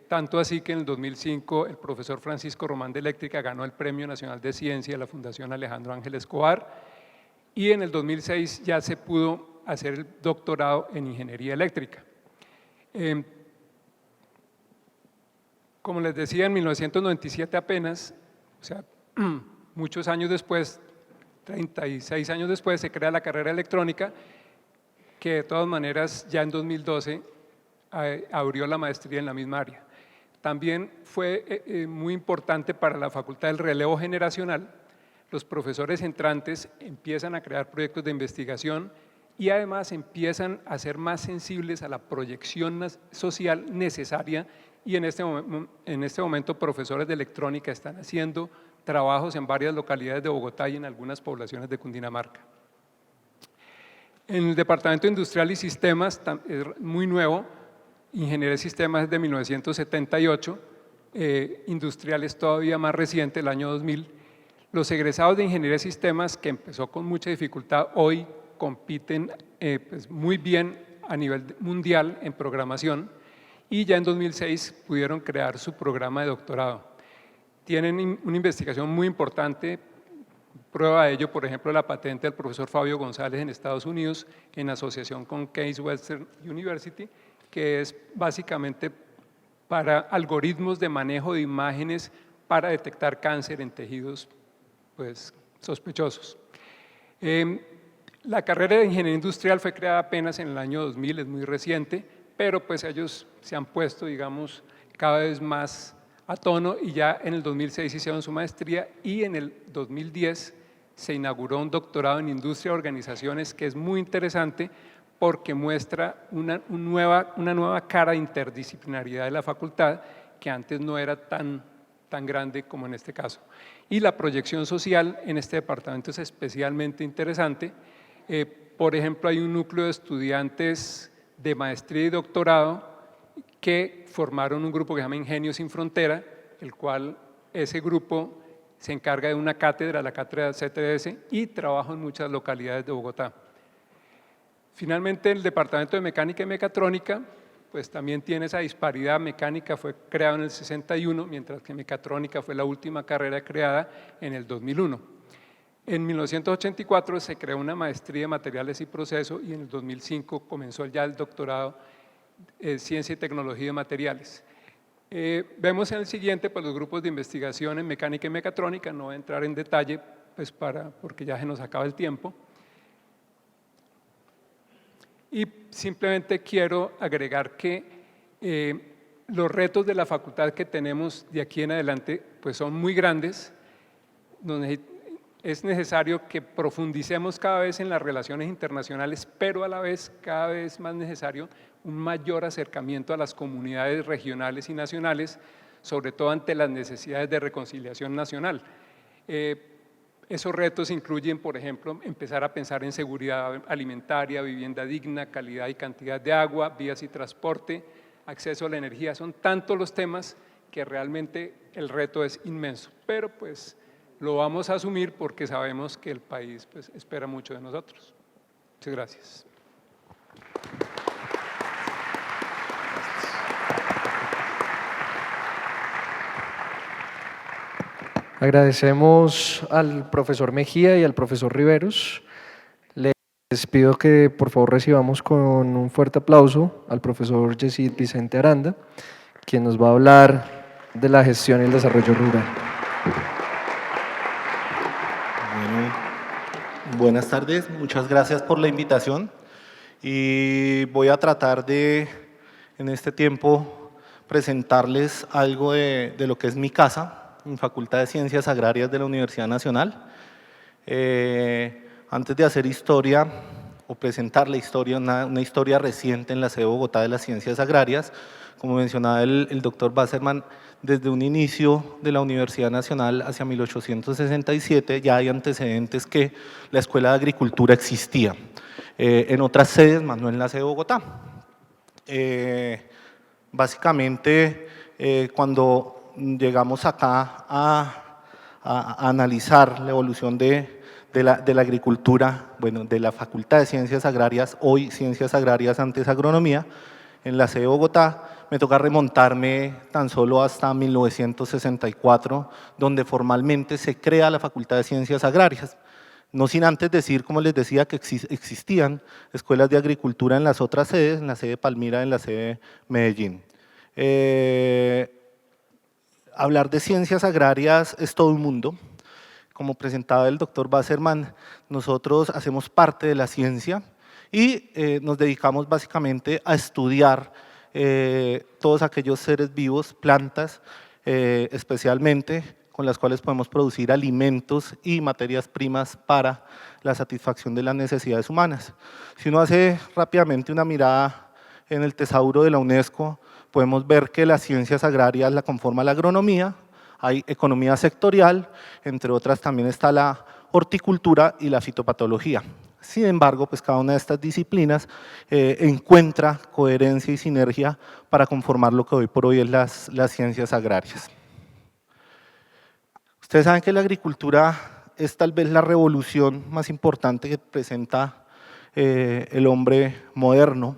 D: tanto así que en el 2005 el profesor Francisco Román de Eléctrica ganó el Premio Nacional de Ciencia de la Fundación Alejandro Ángel Escobar, y en el 2006 ya se pudo hacer el doctorado en Ingeniería Eléctrica. Como les decía, en 1997 apenas, o sea, muchos años después, 36 años después, se crea la carrera electrónica, que de todas maneras ya en 2012 abrió la maestría en la misma área. También fue muy importante para la Facultad del Relevo Generacional. Los profesores entrantes empiezan a crear proyectos de investigación y además empiezan a ser más sensibles a la proyección social necesaria, y en este momento profesores de electrónica están haciendo trabajos en varias localidades de Bogotá y en algunas poblaciones de Cundinamarca. En el Departamento de Industrial y Sistemas, es muy nuevo, Ingeniería de Sistemas es de 1978, Industrial es todavía más reciente, el año 2000. Los egresados de Ingeniería de Sistemas, que empezó con mucha dificultad, hoy compiten pues muy bien a nivel mundial en programación, y ya en 2006 pudieron crear su programa de doctorado. Tienen una investigación muy importante, Prueba de ello, por ejemplo, la patente del profesor Fabio González en Estados Unidos en asociación con Case Western University, que es básicamente para algoritmos de manejo de imágenes para detectar cáncer en tejidos pues, sospechosos. La carrera de Ingeniería Industrial fue creada apenas en el año 2000, es muy reciente, pero pues ellos se han puesto, digamos, cada vez más a tono y ya en el 2006 hicieron su maestría y en el 2010 se inauguró un doctorado en Industria y Organizaciones que es muy interesante porque muestra una nueva cara de interdisciplinariedad de la facultad que antes no era tan grande como en este caso. Y la proyección social en este departamento es especialmente interesante. Por ejemplo, hay un núcleo de estudiantes de maestría y doctorado que formaron un grupo que se llama Ingenio Sin Frontera, el cual ese grupo se encarga de una cátedra, la cátedra CTS, y trabaja en muchas localidades de Bogotá. Finalmente, el Departamento de Mecánica y Mecatrónica, pues también tiene esa disparidad. Mecánica fue creado en el 61, mientras que Mecatrónica fue la última carrera creada en el 2001. En 1984 se creó una maestría de materiales y procesos y en el 2005 comenzó ya el doctorado en Ciencia y Tecnología de Materiales. Vemos en el siguiente pues, los grupos de investigación en mecánica y mecatrónica, no voy a entrar en detalle pues, porque ya se nos acaba el tiempo. Y simplemente quiero agregar que los retos de la facultad que tenemos de aquí en adelante pues, son muy grandes. Es necesario que profundicemos cada vez en las relaciones internacionales, pero a la vez cada vez más necesario un mayor acercamiento a las comunidades regionales y nacionales, sobre todo ante las necesidades de reconciliación nacional. Esos retos incluyen, por ejemplo, empezar a pensar en seguridad alimentaria, vivienda digna, calidad y cantidad de agua, vías y transporte, acceso a la energía. Son tantos los temas que realmente el reto es inmenso, pero pues lo vamos a asumir porque sabemos que el país pues, espera mucho de nosotros. Muchas gracias.
A: Agradecemos al profesor Mejía y al profesor Riveros. Les pido que por favor recibamos con un fuerte aplauso al profesor Yesid Vicente Aranda, quien nos va a hablar de la gestión y el desarrollo rural.
E: Bueno, buenas tardes, muchas gracias por la invitación y voy a tratar de, en este tiempo, presentarles algo de lo que es mi casa, en Facultad de Ciencias Agrarias de la Universidad Nacional. Antes de hacer historia o presentar la historia, una historia reciente en la sede de Bogotá de las Ciencias Agrarias, como mencionaba el doctor Wasserman, desde un inicio de la Universidad Nacional hacia 1867 ya hay antecedentes que la Escuela de Agricultura existía en otras sedes, más no en la sede de Bogotá. Básicamente, cuando llegamos acá a analizar la evolución de la agricultura, bueno, de la Facultad de Ciencias Agrarias, hoy Ciencias Agrarias, antes Agronomía, en la sede de Bogotá, me toca remontarme tan solo hasta 1964, donde formalmente se crea la Facultad de Ciencias Agrarias. No sin antes decir, como les decía, que existían escuelas de agricultura en las otras sedes, en la sede de Palmira, en la sede de Medellín. Hablar de ciencias agrarias es todo un mundo. Como presentaba el doctor Wasserman, nosotros hacemos parte de la ciencia y nos dedicamos básicamente a estudiar todos aquellos seres vivos, plantas especialmente, con las cuales podemos producir alimentos y materias primas para la satisfacción de las necesidades humanas. Si uno hace rápidamente una mirada en el tesauro de la UNESCO, podemos ver que las ciencias agrarias la conforma la agronomía, hay economía sectorial, entre otras también está la horticultura y la fitopatología. Sin embargo, pues cada una de estas disciplinas encuentra coherencia y sinergia para conformar lo que hoy por hoy es las ciencias agrarias. Ustedes saben que la agricultura es tal vez la revolución más importante que presenta el hombre moderno.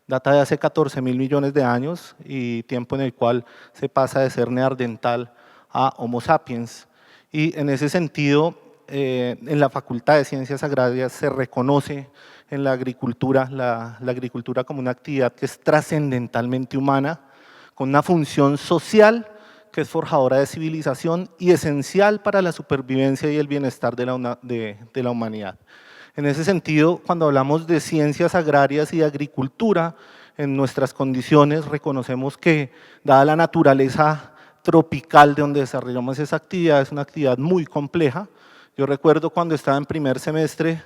E: Data de hace 14.000 millones de años y tiempo en el cual se pasa de ser neandertal a Homo sapiens. Y en ese sentido, en la Facultad de Ciencias Agrarias se reconoce en la agricultura, la agricultura como una actividad que es trascendentalmente humana, con una función social que es forjadora de civilización y esencial para la supervivencia y el bienestar de la humanidad. En ese sentido, cuando hablamos de ciencias agrarias y de agricultura, en nuestras condiciones reconocemos que, dada la naturaleza tropical de donde desarrollamos esa actividad, es una actividad muy compleja. Yo recuerdo cuando estaba en primer semestre,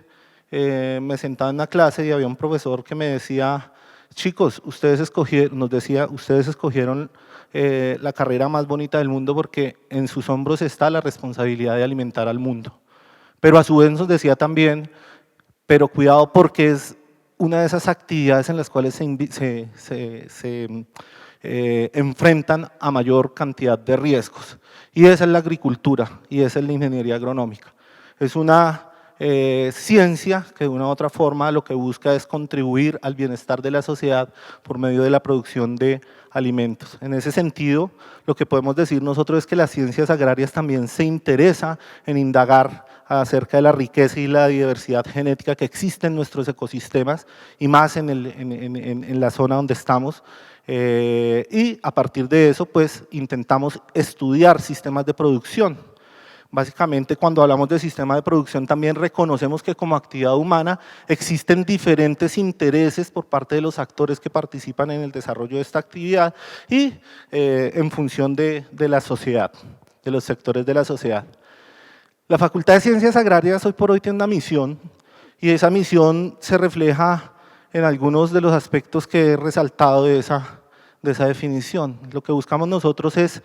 E: me sentaba en una clase y había un profesor que me decía: chicos, ustedes escogieron la carrera más bonita del mundo porque en sus hombros está la responsabilidad de alimentar al mundo. Pero a su vez nos decía también, pero cuidado porque es una de esas actividades en las cuales se enfrentan a mayor cantidad de riesgos. Y esa es la agricultura y esa es la ingeniería agronómica. Es una ciencia que de una u otra forma lo que busca es contribuir al bienestar de la sociedad por medio de la producción de alimentos. En ese sentido, lo que podemos decir nosotros es que las ciencias agrarias también se interesa en indagar acerca de la riqueza y la diversidad genética que existe en nuestros ecosistemas y más en la zona donde estamos. Y a partir de eso, pues intentamos estudiar sistemas de producción. Básicamente, cuando hablamos de sistema de producción, también reconocemos que como actividad humana existen diferentes intereses por parte de los actores que participan en el desarrollo de esta actividad y en función de la sociedad, de los sectores de la sociedad. La Facultad de Ciencias Agrarias hoy por hoy tiene una misión y esa misión se refleja en algunos de los aspectos que he resaltado de esa definición. Lo que buscamos nosotros es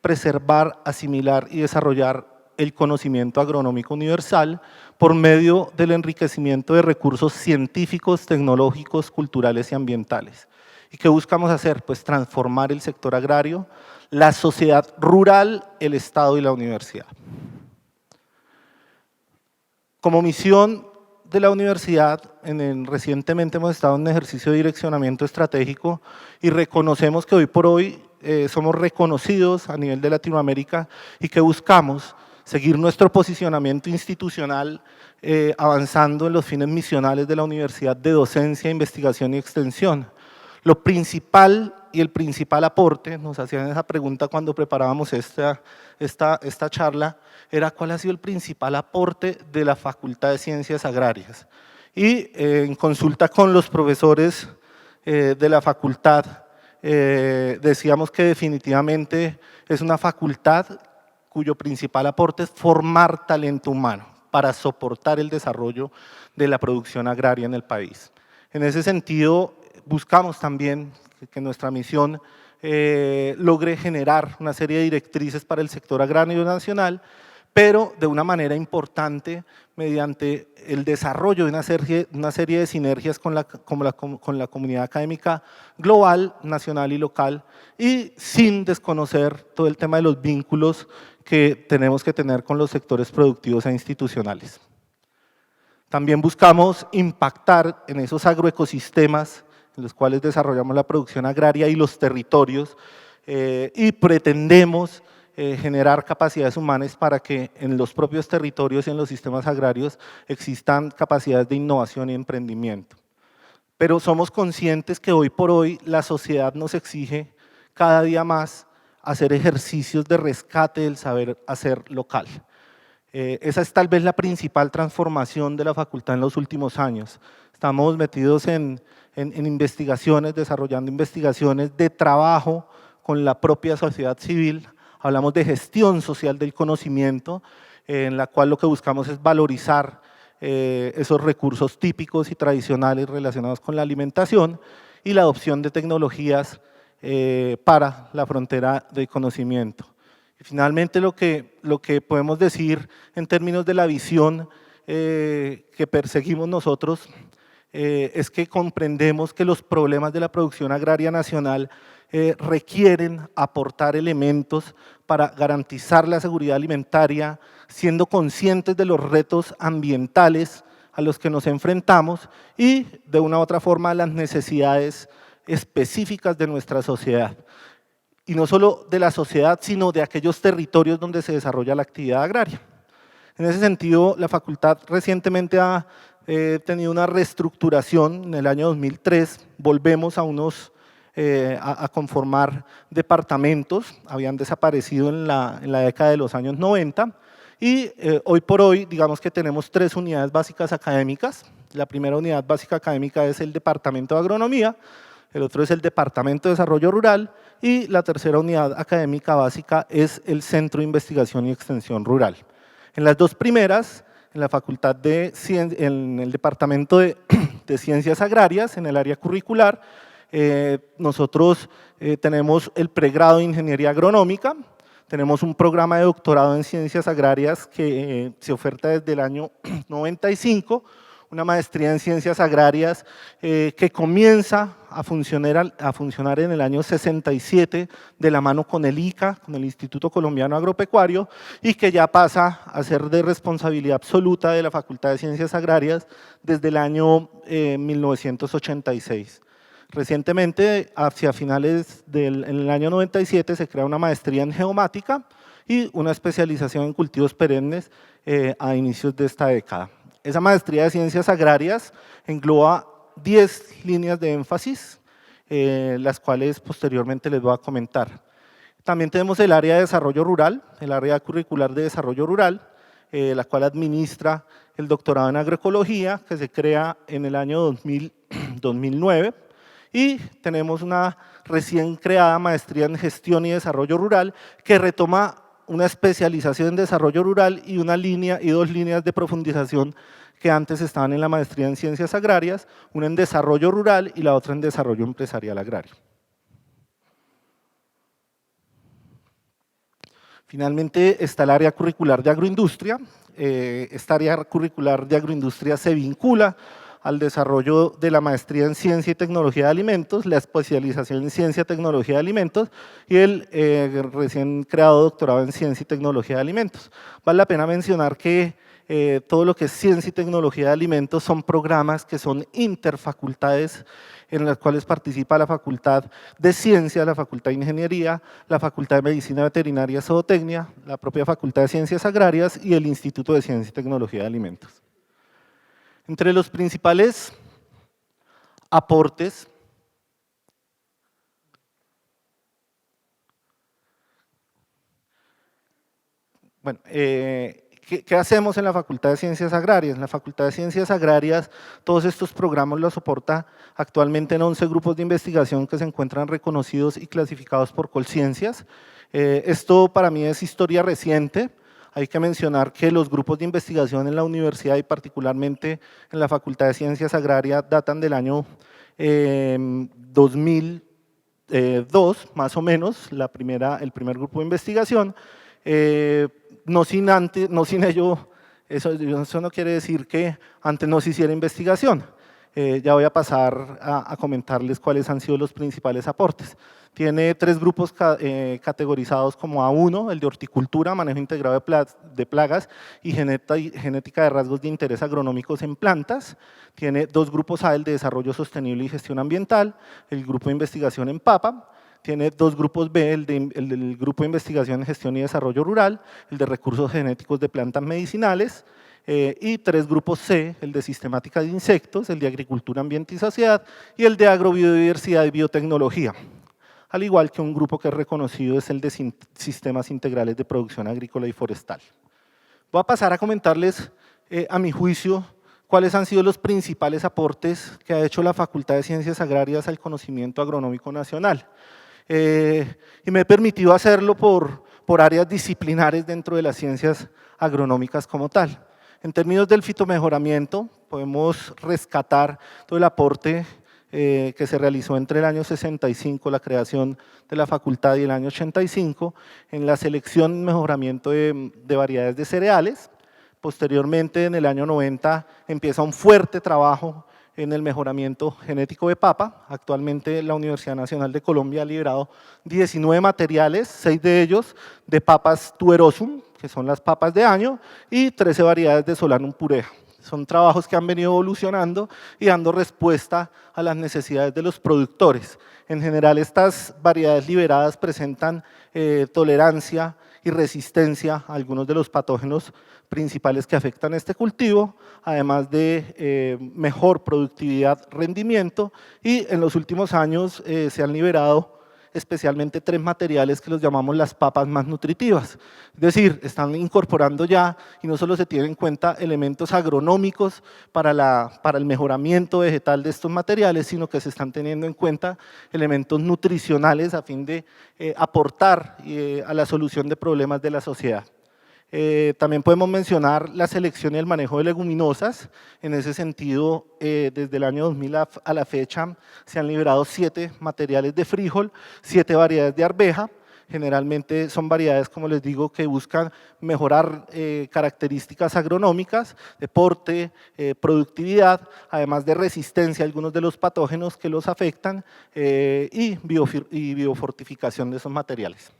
E: preservar, asimilar y desarrollar el conocimiento agronómico universal por medio del enriquecimiento de recursos científicos, tecnológicos, culturales y ambientales. ¿Y qué buscamos hacer? Pues transformar el sector agrario, la sociedad rural, el Estado y la universidad. Como misión de la universidad, recientemente hemos estado en un ejercicio de direccionamiento estratégico y reconocemos que hoy por hoy somos reconocidos a nivel de Latinoamérica y que buscamos seguir nuestro posicionamiento institucional avanzando en los fines misionales de la universidad de docencia, investigación y extensión. Lo principal y el principal aporte, nos hacían esa pregunta cuando preparábamos esta charla, era cuál ha sido el principal aporte de la Facultad de Ciencias Agrarias. Y en consulta con los profesores de la facultad, decíamos que definitivamente es una facultad cuyo principal aporte es formar talento humano para soportar el desarrollo de la producción agraria en el país. En ese sentido, buscamos también que nuestra misión logre generar una serie de directrices para el sector agrario nacional, pero de una manera importante mediante el desarrollo de una serie de sinergias con la comunidad académica global, nacional y local, y sin desconocer todo el tema de los vínculos que tenemos que tener con los sectores productivos e institucionales. También buscamos impactar en esos agroecosistemas en los cuales desarrollamos la producción agraria y los territorios y pretendemos generar capacidades humanas para que en los propios territorios y en los sistemas agrarios existan capacidades de innovación y emprendimiento. Pero somos conscientes que hoy por hoy la sociedad nos exige cada día más hacer ejercicios de rescate del saber hacer local. Esa es tal vez la principal transformación de la facultad en los últimos años. Estamos metidos en investigaciones, desarrollando investigaciones de trabajo con la propia sociedad civil. Hablamos de gestión social del conocimiento, en la cual lo que buscamos es valorizar esos recursos típicos y tradicionales relacionados con la alimentación y la adopción de tecnologías para la frontera del conocimiento. Y finalmente lo que podemos decir en términos de la visión que perseguimos nosotros es que comprendemos que los problemas de la producción agraria nacional requieren aportar elementos para garantizar la seguridad alimentaria, siendo conscientes de los retos ambientales a los que nos enfrentamos y de una u otra forma las necesidades específicas de nuestra sociedad. Y no solo de la sociedad, sino de aquellos territorios donde se desarrolla la actividad agraria. En ese sentido, la facultad recientemente ha tenido una reestructuración. En el año 2003 volvemos a conformar departamentos, habían desaparecido en la década de los años 90 y hoy por hoy digamos que tenemos 3 unidades básicas académicas. La primera unidad básica académica es el Departamento de Agronomía, el otro es el Departamento de Desarrollo Rural y la tercera unidad académica básica es el Centro de Investigación y Extensión Rural. En las dos primeras, en la Facultad en el Departamento de Ciencias Agrarias, en el área curricular, nosotros tenemos el pregrado de Ingeniería Agronómica, tenemos un programa de doctorado en Ciencias Agrarias que se oferta desde el año 95, una maestría en Ciencias Agrarias que comienza a funcionar en el año 67 de la mano con el ICA, con el Instituto Colombiano Agropecuario, y que ya pasa a ser de responsabilidad absoluta de la Facultad de Ciencias Agrarias desde el año 1986. Recientemente, hacia finales en el año 97, se crea una maestría en geomática y una especialización en cultivos perennes a inicios de esta década. Esa maestría de Ciencias Agrarias engloba 10 líneas de énfasis, las cuales posteriormente les voy a comentar. También tenemos el área de desarrollo rural, el área curricular de desarrollo rural, la cual administra el doctorado en agroecología, que se crea en el año 2009, y tenemos una recién creada maestría en gestión y desarrollo rural, que retoma una especialización en desarrollo rural y una línea y 2 líneas de profundización que antes estaban en la maestría en Ciencias Agrarias, una en desarrollo rural y la otra en desarrollo empresarial agrario. Finalmente está el área curricular de agroindustria. Esta área curricular de agroindustria se vincula al desarrollo de la maestría en Ciencia y Tecnología de Alimentos, la especialización en Ciencia y Tecnología de Alimentos y el recién creado doctorado en Ciencia y Tecnología de Alimentos. Vale la pena mencionar que todo lo que es Ciencia y Tecnología de Alimentos son programas que son interfacultades en las cuales participa la Facultad de Ciencia, la Facultad de Ingeniería, la Facultad de Medicina Veterinaria y Zootecnia, la propia Facultad de Ciencias Agrarias y el Instituto de Ciencia y Tecnología de Alimentos. Entre los principales aportes ¿qué hacemos en la Facultad de Ciencias Agrarias? En la Facultad de Ciencias Agrarias todos estos programas los soporta actualmente en 11 grupos de investigación que se encuentran reconocidos y clasificados por Colciencias. Esto para mí es historia reciente. Hay que mencionar que los grupos de investigación en la universidad y particularmente en la Facultad de Ciencias Agrarias datan del año 2002, más o menos, el primer grupo de investigación. No sin ello, eso no quiere decir que antes no se hiciera investigación. Ya voy a pasar a comentarles cuáles han sido los principales aportes. Tiene 3 grupos categorizados como A1, el de horticultura, manejo integrado de plagas y genética de rasgos de interés agronómicos en plantas. Tiene 2 grupos A, el de desarrollo sostenible y gestión ambiental, el grupo de investigación en papa. Tiene 2 grupos B, el del grupo de investigación en gestión y desarrollo rural, el de recursos genéticos de plantas medicinales, y 3 grupos C, el de sistemática de insectos, el de agricultura, ambiente y sociedad, y el de agrobiodiversidad y biotecnología. Al igual que un grupo que es reconocido es el de sistemas integrales de producción agrícola y forestal. Voy a pasar a comentarles, a mi juicio, cuáles han sido los principales aportes que ha hecho la Facultad de Ciencias Agrarias al conocimiento agronómico nacional. Y me he permitido hacerlo por áreas disciplinares dentro de las ciencias agronómicas como tal. En términos del fitomejoramiento, podemos rescatar todo el aporte que se realizó entre el año 65, la creación de la facultad, y el año 85, en la selección y mejoramiento de variedades de cereales. Posteriormente, en el año 90, empieza un fuerte trabajo en el mejoramiento genético de papa. Actualmente la Universidad Nacional de Colombia ha liberado 19 materiales, 6 de ellos de papas tuberosum, que son las papas de año, y 13 variedades de Solanum purea. Son trabajos que han venido evolucionando y dando respuesta a las necesidades de los productores. En general, estas variedades liberadas presentan tolerancia y y resistencia a algunos de los patógenos principales que afectan este cultivo, además de mejor productividad, rendimiento, y en los últimos años se han liberado especialmente 3 materiales que los llamamos las papas más nutritivas. Es decir, están incorporando ya, y no solo se tienen en cuenta elementos agronómicos para el mejoramiento vegetal de estos materiales, sino que se están teniendo en cuenta elementos nutricionales a fin de aportar a la solución de problemas de la sociedad. También podemos mencionar la selección y el manejo de leguminosas. En ese sentido, desde el año 2000 a la fecha se han liberado 7 materiales de frijol, 7 variedades de arveja. Generalmente son variedades, como les digo, que buscan mejorar características agronómicas, de porte, productividad, además de resistencia a algunos de los patógenos que los afectan y biofortificación de esos materiales.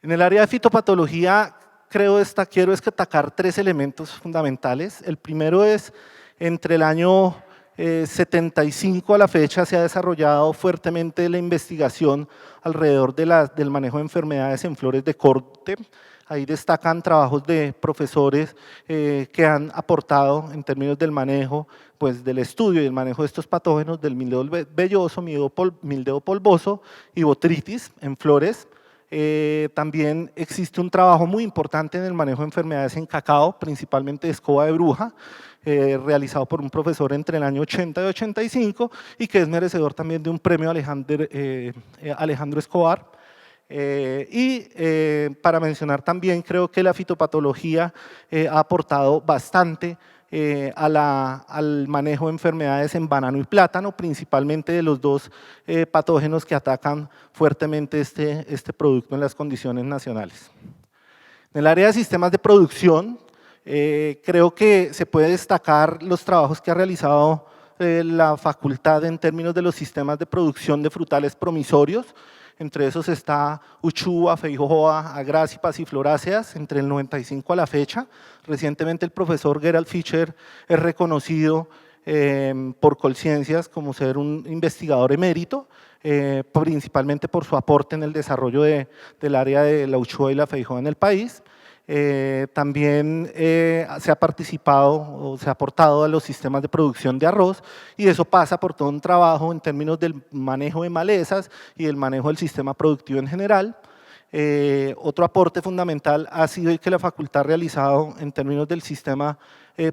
E: En el área de fitopatología quiero destacar 3 elementos fundamentales. El primero es, entre el año 75 a la fecha se ha desarrollado fuertemente la investigación alrededor del manejo de enfermedades en flores de corte. Ahí destacan trabajos de profesores que han aportado en términos del manejo, pues del estudio y el manejo de estos patógenos del mildeо velloso, mildeо polvoso y botritis en flores. También existe un trabajo muy importante en el manejo de enfermedades en cacao, principalmente de escoba de bruja, realizado por un profesor entre el año 80 y 85 y que es merecedor también de un premio Alejandro Escobar. Para mencionar también, creo que la fitopatología ha aportado bastante al manejo de enfermedades en banano y plátano, principalmente de los 2 patógenos que atacan fuertemente este producto en las condiciones nacionales. En el área de sistemas de producción, creo que se puede destacar los trabajos que ha realizado la facultad en términos de los sistemas de producción de frutales promisorios. Entre esos está Uchuva, Feijoa, Agrácipas y Floráceas, entre el 95 a la fecha. Recientemente el profesor Gerald Fischer es reconocido por Colciencias como ser un investigador emérito, principalmente por su aporte en el desarrollo del área de la Uchuva y la Feijoa en el país. También se ha participado o se ha aportado a los sistemas de producción de arroz y eso pasa por todo un trabajo en términos del manejo de malezas y el manejo del sistema productivo en general. Otro aporte fundamental ha sido el que la facultad ha realizado en términos del sistema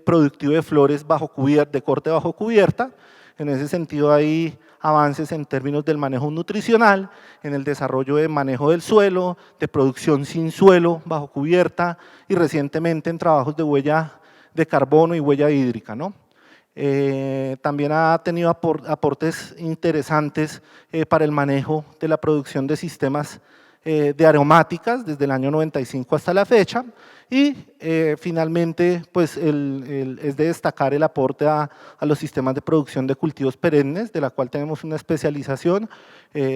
E: productivo de flores de corte bajo cubierta. En ese sentido hay avances en términos del manejo nutricional, en el desarrollo de manejo del suelo, de producción sin suelo, bajo cubierta y recientemente en trabajos de huella de carbono y huella hídrica, ¿no? También ha tenido aportes interesantes para el manejo de la producción de sistemas de aromáticas desde el año 95 hasta la fecha y finalmente pues es de destacar el aporte a los sistemas de producción de cultivos perennes, de la cual tenemos una especialización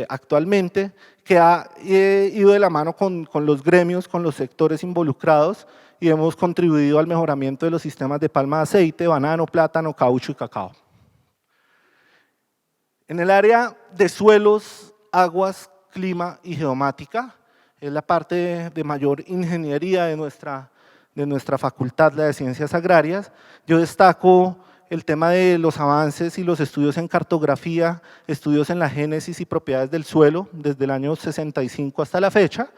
E: actualmente que ha ido de la mano con los gremios, con los sectores involucrados y hemos contribuido al mejoramiento de los sistemas de palma de aceite, banano, plátano, caucho y cacao. En el área de suelos, aguas, clima y geomática, es la parte de mayor ingeniería de nuestra facultad, la de Ciencias Agrarias. Yo destaco el tema de los avances y los estudios en cartografía, estudios en la génesis y propiedades del suelo, desde el año 65 hasta la fecha.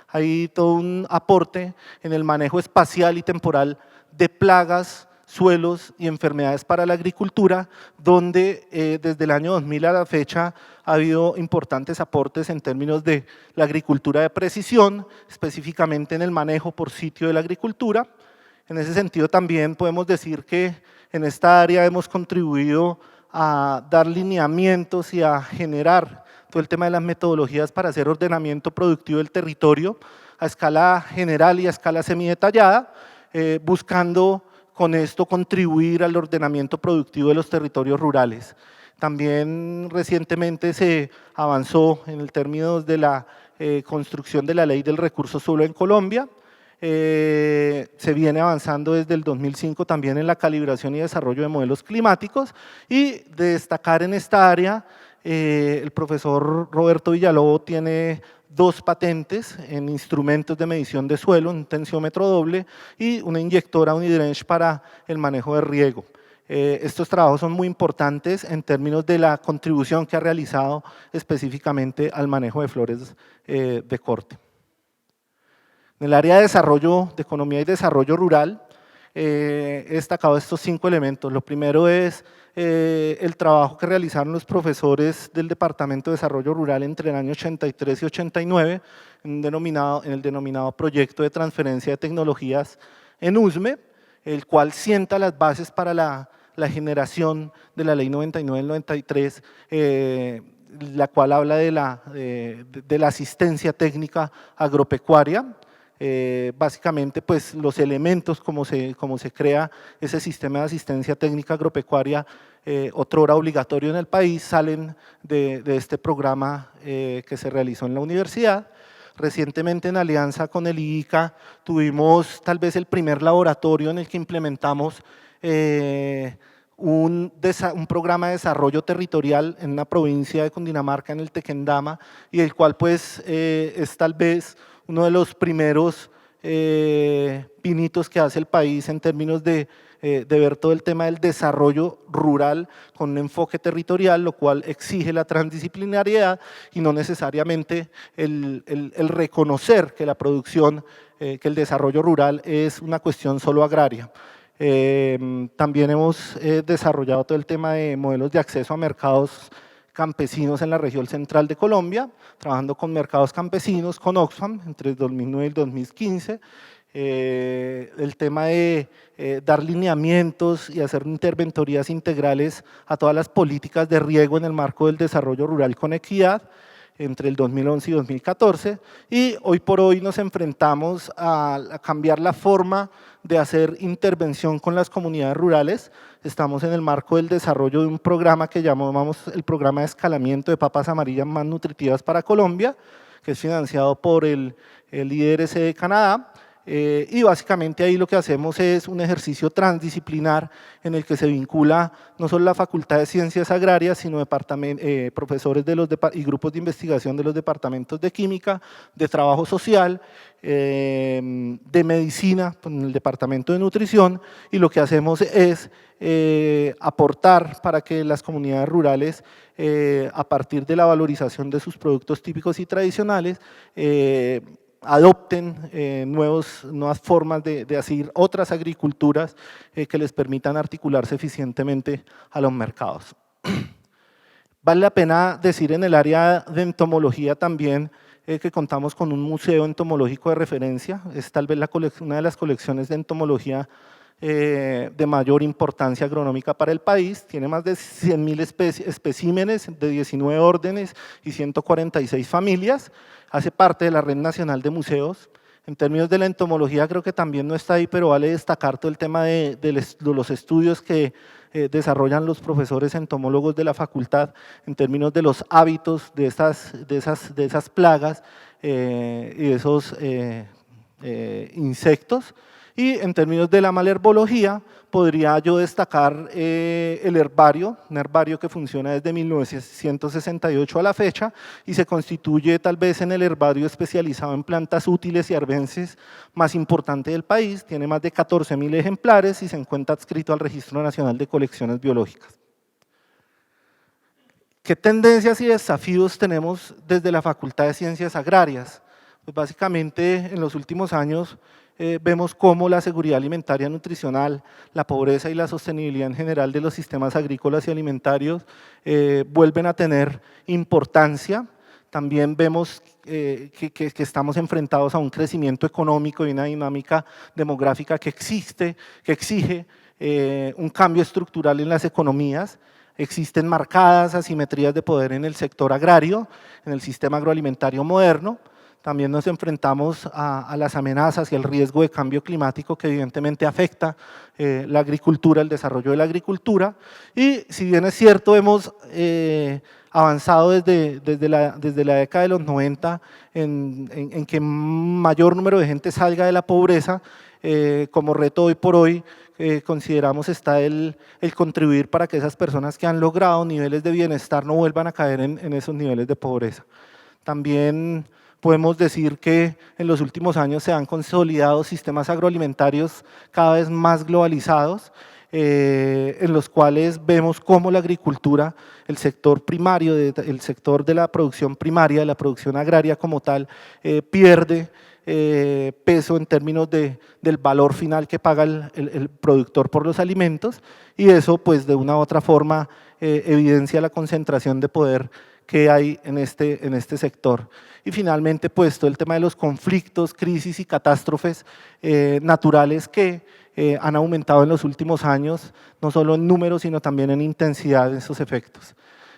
E: Hay todo un aporte en el manejo espacial y temporal de plagas, suelos y enfermedades para la agricultura, donde desde el año 2000 a la fecha ha habido importantes aportes en términos de la agricultura de precisión, específicamente en el manejo por sitio de la agricultura. En ese sentido también podemos decir que en esta área hemos contribuido a dar lineamientos y a generar todo el tema de las metodologías para hacer ordenamiento productivo del territorio a escala general y a escala semidetallada, buscando con esto contribuir al ordenamiento productivo de los territorios rurales. También recientemente se avanzó en el término de la construcción de la ley del recurso suelo en Colombia. Se viene avanzando desde el 2005 también en la calibración y desarrollo de modelos climáticos y de destacar en esta área, el profesor Roberto Villalobos tiene 2 patentes en instrumentos de medición de suelo, un tensiómetro doble y una inyectora Unidrench para el manejo de riego. Estos trabajos son muy importantes en términos de la contribución que ha realizado específicamente al manejo de flores de corte. En el área de desarrollo, de economía y desarrollo rural, he destacado estos 5 elementos. Lo primero es el trabajo que realizaron los profesores del Departamento de Desarrollo Rural entre el año 83 y 89 en el denominado Proyecto de Transferencia de Tecnologías en USME, el cual sienta las bases para la generación de la Ley 99 del 93, la cual habla de la asistencia técnica agropecuaria. Básicamente, pues los elementos como se crea ese sistema de asistencia técnica agropecuaria, otrora obligatorio en el país, salen de este programa que se realizó en la universidad. Recientemente, en alianza con el IICA, tuvimos tal vez el primer laboratorio en el que implementamos un programa de desarrollo territorial en una provincia de Cundinamarca, en el Tequendama, y el cual pues es tal vez uno de los primeros pinitos que hace el país en términos de ver todo el tema del desarrollo rural con un enfoque territorial, lo cual exige la transdisciplinariedad y no necesariamente el reconocer que la producción, que el desarrollo rural es una cuestión solo agraria. También hemos desarrollado todo el tema de modelos de acceso a mercados campesinos en la región central de Colombia, trabajando con mercados campesinos, con Oxfam, entre el 2009 y el 2015. El tema de dar lineamientos y hacer interventorías integrales a todas las políticas de riego en el marco del desarrollo rural con equidad, entre el 2011 y 2014, y hoy por hoy nos enfrentamos a cambiar la forma de hacer intervención con las comunidades rurales. Estamos en el marco del desarrollo de un programa que llamamos el Programa de Escalamiento de Papas Amarillas Más Nutritivas para Colombia, que es financiado por el IDRC de Canadá, y básicamente ahí lo que hacemos es un ejercicio transdisciplinar en el que se vincula no solo la Facultad de Ciencias Agrarias, sino profesores y grupos de investigación de los departamentos de Química, de Trabajo Social, de Medicina, con el Departamento de Nutrición, y lo que hacemos es aportar para que las comunidades rurales, a partir de la valorización de sus productos típicos y tradicionales, adopten nuevas formas de hacer otras agriculturas que les permitan articularse eficientemente a los mercados. Vale la pena decir en el área de entomología también que contamos con un museo entomológico de referencia, es tal vez una de las colecciones de entomología de mayor importancia agronómica para el país, tiene más de 100.000 especímenes de 19 órdenes y 146 familias, hace parte de la Red Nacional de Museos. En términos de la entomología creo que también no está ahí, pero vale destacar todo el tema de los estudios que desarrollan los profesores entomólogos de la facultad en términos de los hábitos de esas plagas y de esos insectos. Y en términos de la malherbología, podría yo destacar el herbario, un herbario que funciona desde 1968 a la fecha y se constituye tal vez en el herbario especializado en plantas útiles y arbences más importante del país, tiene más de 14.000 ejemplares y se encuentra adscrito al Registro Nacional de Colecciones Biológicas. ¿Qué tendencias y desafíos tenemos desde la Facultad de Ciencias Agrarias? Pues básicamente en los últimos años vemos cómo la seguridad alimentaria nutricional, la pobreza y la sostenibilidad en general de los sistemas agrícolas y alimentarios vuelven a tener importancia. También vemos que estamos enfrentados a un crecimiento económico y una dinámica demográfica que exige un cambio estructural en las economías. Existen marcadas asimetrías de poder en el sector agrario, en el sistema agroalimentario moderno. También nos enfrentamos a las amenazas y el riesgo de cambio climático que evidentemente afecta la agricultura, el desarrollo de la agricultura. Y si bien es cierto, hemos avanzado desde la década de los 90 en que mayor número de gente salga de la pobreza, como reto hoy por hoy consideramos está el contribuir para que esas personas que han logrado niveles de bienestar no vuelvan a caer en esos niveles de pobreza. También podemos decir que en los últimos años se han consolidado sistemas agroalimentarios cada vez más globalizados, en los cuales vemos cómo la agricultura, el sector primario, el sector de la producción primaria, la producción agraria como tal, pierde peso en términos del valor final que paga el productor por los alimentos, y eso pues de una u otra forma evidencia la concentración de poder que hay en este sector. Y finalmente pues todo el tema de los conflictos, crisis y catástrofes naturales que han aumentado en los últimos años, no solo en número, sino también en intensidad de esos efectos.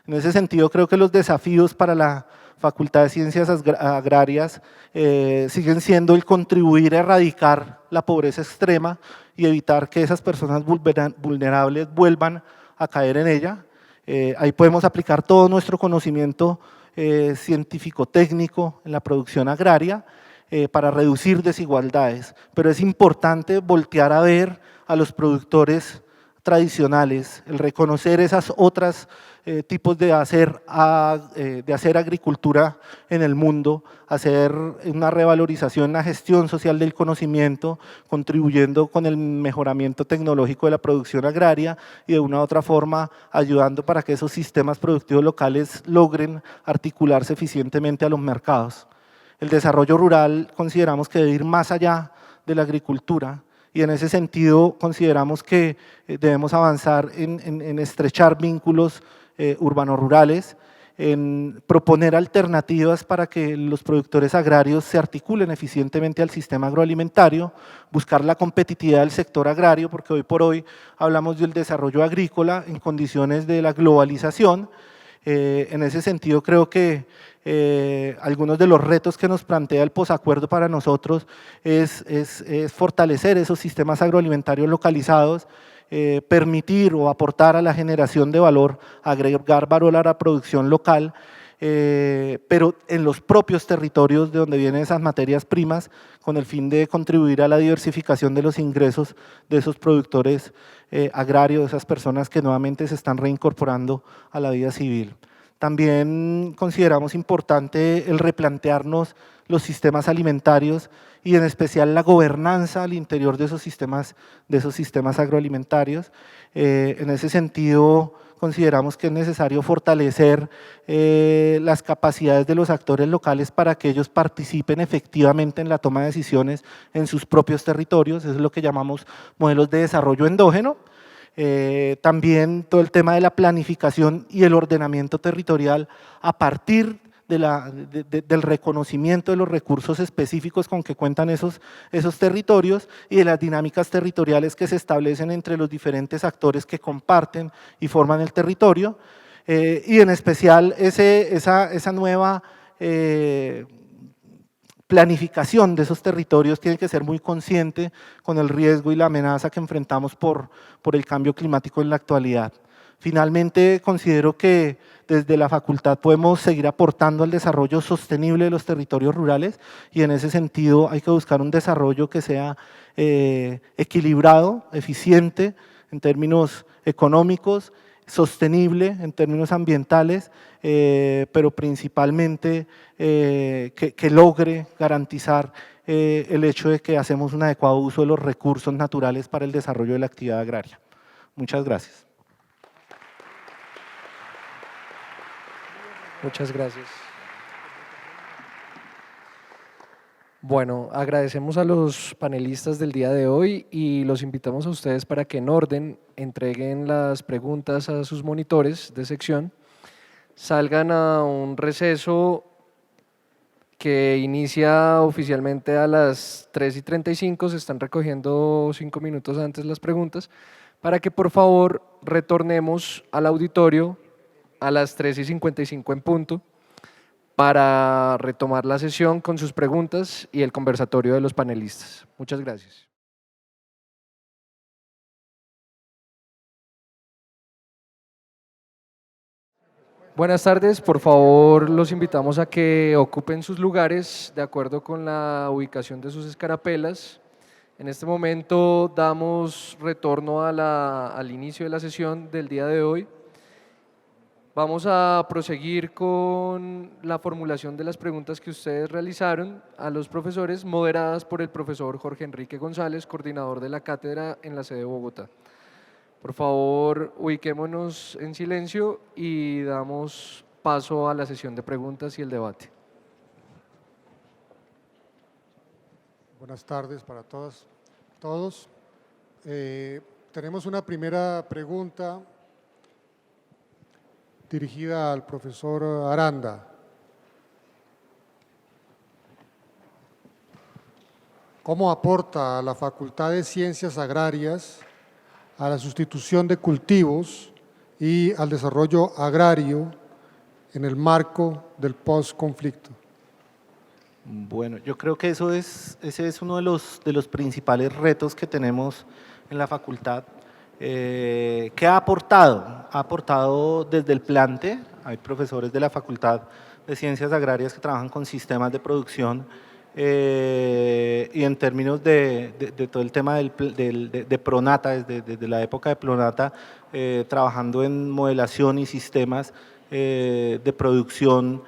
E: En ese sentido, creo que los desafíos para la Facultad de Ciencias Agrarias siguen siendo el contribuir a erradicar la pobreza extrema y evitar que esas personas vulnerables vuelvan a caer en ella. Ahí podemos aplicar todo nuestro conocimiento científico-técnico en la producción agraria, para reducir desigualdades, pero es importante voltear a ver a los productores tradicionales, el reconocer esas otras tipos de hacer agricultura en el mundo, hacer una revalorización, una gestión social del conocimiento, contribuyendo con el mejoramiento tecnológico de la producción agraria y de una u otra forma ayudando para que esos sistemas productivos locales logren articularse eficientemente a los mercados. El desarrollo rural consideramos que debe ir más allá de la agricultura y en ese sentido consideramos que debemos avanzar en estrechar vínculos urbano-rurales, en proponer alternativas para que los productores agrarios se articulen eficientemente al sistema agroalimentario, buscar la competitividad del sector agrario, porque hoy por hoy hablamos del desarrollo agrícola en condiciones de la globalización. En ese sentido creo que algunos de los retos que nos plantea el posacuerdo para nosotros es fortalecer esos sistemas agroalimentarios localizados, permitir o aportar a la generación de valor, agregar valor a la producción local, pero en los propios territorios de donde vienen esas materias primas, con el fin de contribuir a la diversificación de los ingresos de esos productores agrarios, de esas personas que nuevamente se están reincorporando a la vida civil. También consideramos importante el replantearnos los sistemas alimentarios y en especial la gobernanza al interior de esos sistemas agroalimentarios. En ese sentido, consideramos que es necesario fortalecer las capacidades de los actores locales para que ellos participen efectivamente en la toma de decisiones en sus propios territorios, eso es lo que llamamos modelos de desarrollo endógeno. También todo el tema de la planificación y el ordenamiento territorial a partir del reconocimiento de los recursos específicos con que cuentan esos territorios y de las dinámicas territoriales que se establecen entre los diferentes actores que comparten y forman el territorio, y en especial esa nueva planificación de esos territorios tiene que ser muy consciente con el riesgo y la amenaza que enfrentamos por el cambio climático en la actualidad. Finalmente, considero que desde la facultad podemos seguir aportando al desarrollo sostenible de los territorios rurales y en ese sentido hay que buscar un desarrollo que sea equilibrado, eficiente en términos económicos, sostenible en términos ambientales, pero principalmente que logre garantizar el hecho de que hacemos un adecuado uso de los recursos naturales para el desarrollo de la actividad agraria. Muchas gracias.
A: Muchas gracias. Bueno, agradecemos a los panelistas del día de hoy y los invitamos a ustedes para que en orden entreguen las preguntas a sus monitores de sección, salgan a un receso que inicia oficialmente a las 3:35, se están recogiendo 5 minutos antes las preguntas, para que por favor retornemos al auditorio a las 3:55 en punto para retomar la sesión con sus preguntas y el conversatorio de los panelistas. Muchas gracias. Buenas tardes, por favor los invitamos a que ocupen sus lugares de acuerdo con la ubicación de sus escarapelas. En este momento damos retorno al inicio de la sesión del día de hoy Vamos a proseguir con la formulación de las preguntas que ustedes realizaron a los profesores, moderadas por el profesor Jorge Enrique González, coordinador de la cátedra en la sede de Bogotá. Por favor, ubiquémonos en silencio y damos paso a la sesión de preguntas y el debate.
F: Buenas tardes para todas, todos. Tenemos una primera pregunta dirigida al profesor Aranda. ¿Cómo aporta la Facultad de Ciencias Agrarias a la sustitución de cultivos y al desarrollo agrario en el marco del post-conflicto?
E: Bueno, yo creo que ese es uno de los principales retos que tenemos en la facultad. ¿Qué ha aportado? Ha aportado desde el plante, hay profesores de la Facultad de Ciencias Agrarias que trabajan con sistemas de producción y en términos de todo el tema de Pronata, desde la época de Pronata, trabajando en modelación y sistemas de producción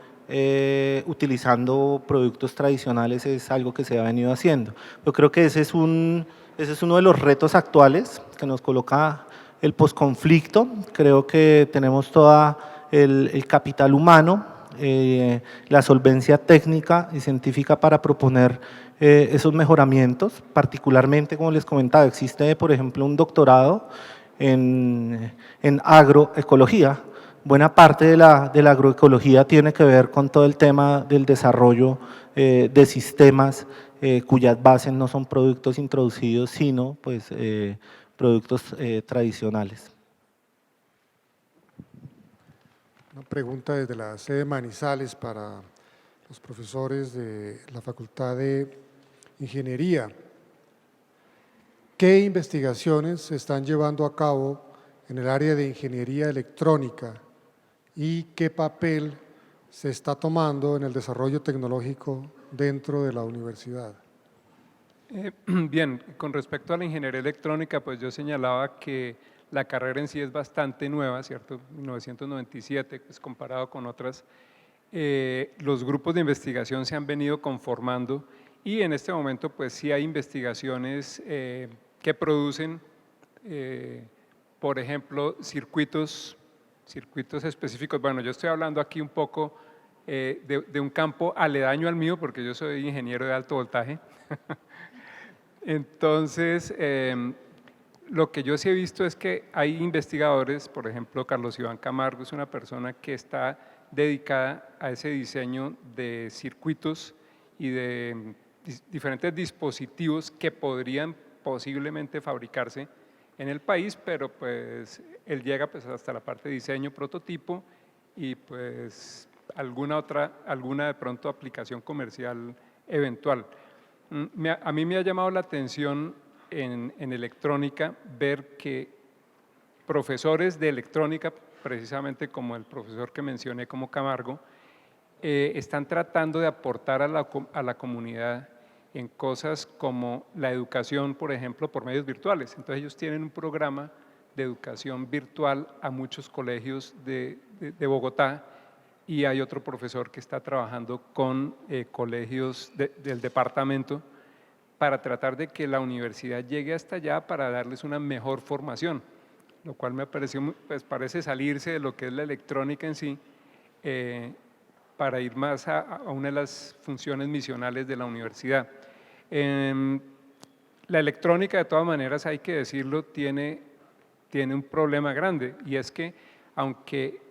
E: utilizando productos tradicionales es algo que se ha venido haciendo. Yo creo que ese es uno de los retos actuales que nos coloca el posconflicto. Creo que tenemos todo el capital humano, la solvencia técnica y científica para proponer esos mejoramientos. Particularmente, como les comentaba, existe, por ejemplo, un doctorado en agroecología. Buena parte de la agroecología tiene que ver con todo el tema del desarrollo de sistemas cuyas bases no son productos introducidos, sino pues, productos tradicionales.
F: Una pregunta desde la sede de Manizales para los profesores de la Facultad de Ingeniería. ¿Qué investigaciones se están llevando a cabo en el área de ingeniería electrónica y qué papel se está tomando en el desarrollo tecnológico dentro de la universidad?
D: Bien, con respecto a la ingeniería electrónica, pues yo señalaba que la carrera en sí es bastante nueva, ¿cierto? 1997, pues comparado con otras. Los grupos de investigación se han venido conformando y en este momento pues sí hay investigaciones que producen, por ejemplo, circuitos específicos. Bueno, yo estoy hablando aquí un poco de un campo aledaño al mío porque yo soy ingeniero de alto voltaje. Entonces, lo que yo sí he visto es que hay investigadores, por ejemplo, Carlos Iván Camargo es una persona que está dedicada a ese diseño de circuitos y de diferentes dispositivos que podrían posiblemente fabricarse en el país, pero pues él llega pues hasta la parte de diseño, prototipo y pues alguna de pronto aplicación comercial eventual. A mí me ha llamado la atención en electrónica ver que profesores de electrónica, precisamente como el profesor que mencioné como Camargo, están tratando de aportar a la comunidad en cosas como la educación, por ejemplo, por medios virtuales. Entonces ellos tienen un programa de educación virtual a muchos colegios de Bogotá y hay otro profesor que está trabajando con colegios del departamento para tratar de que la universidad llegue hasta allá para darles una mejor formación, lo cual me pareció, pues parece salirse de lo que es la electrónica en sí, para ir más a una de las funciones misionales de la universidad. La electrónica, de todas maneras, hay que decirlo, tiene un problema grande y es que aunque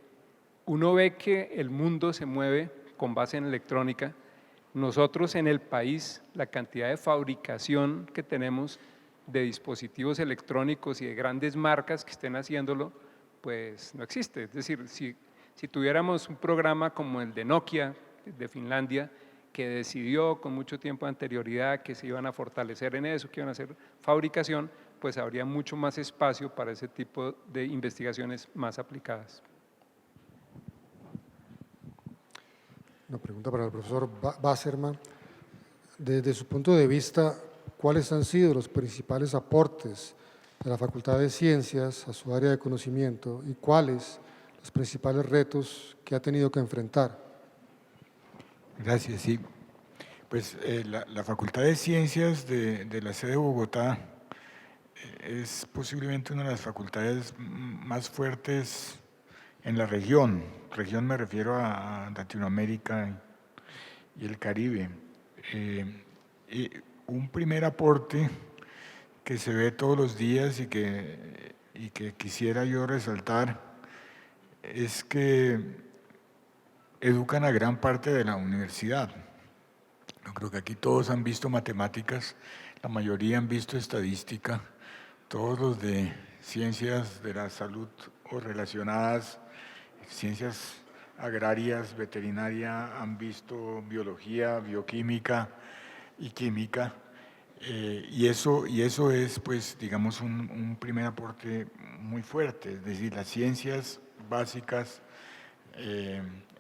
D: uno ve que el mundo se mueve con base en electrónica, nosotros en el país la cantidad de fabricación que tenemos de dispositivos electrónicos y de grandes marcas que estén haciéndolo, pues no existe. Es decir, si tuviéramos un programa como el de Nokia de Finlandia, que decidió con mucho tiempo de anterioridad que se iban a fortalecer en eso, que iban a hacer fabricación, pues habría mucho más espacio para ese tipo de investigaciones más aplicadas.
F: Una pregunta para el profesor Wasserman. Desde su punto de vista, ¿cuáles han sido los principales aportes de la Facultad de Ciencias a su área de conocimiento y cuáles los principales retos que ha tenido que enfrentar.
B: Gracias, sí. Pues la Facultad de Ciencias de la sede de Bogotá es posiblemente una de las facultades más fuertes en la región. Región me refiero a Latinoamérica y el Caribe. Y un primer aporte que se ve todos los días y que quisiera yo resaltar es que educan a gran parte de la universidad. Yo creo que aquí todos han visto matemáticas, la mayoría han visto estadística, todos los de ciencias de la salud o relacionadas, ciencias agrarias, veterinaria, han visto biología, bioquímica y química. Y eso es, pues, digamos, un primer aporte muy fuerte, es decir, las ciencias básicas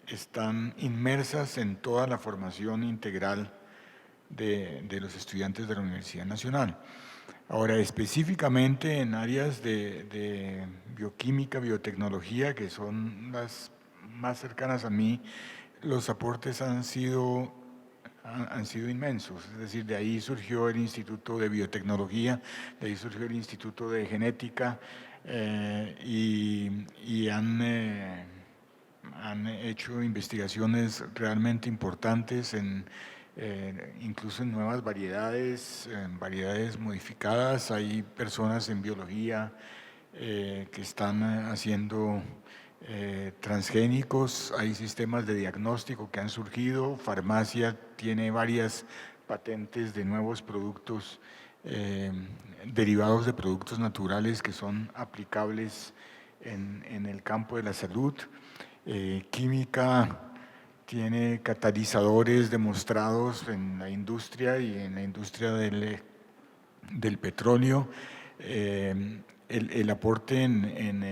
B: están inmersas en toda la formación integral de los estudiantes de la Universidad Nacional. Ahora, específicamente en áreas de bioquímica, biotecnología, que son las más cercanas a mí, los aportes han sido inmensos. Es decir, de ahí surgió el Instituto de Biotecnología, de ahí surgió el Instituto de Genética y han hecho investigaciones realmente importantes incluso en nuevas variedades, en variedades modificadas. Hay personas en biología que están haciendo transgénicos, hay sistemas de diagnóstico que han surgido, farmacia tiene varias patentes de nuevos productos derivados de productos naturales que son aplicables en el campo de la salud. Química tiene catalizadores demostrados en la industria y en la industria del petróleo. El aporte en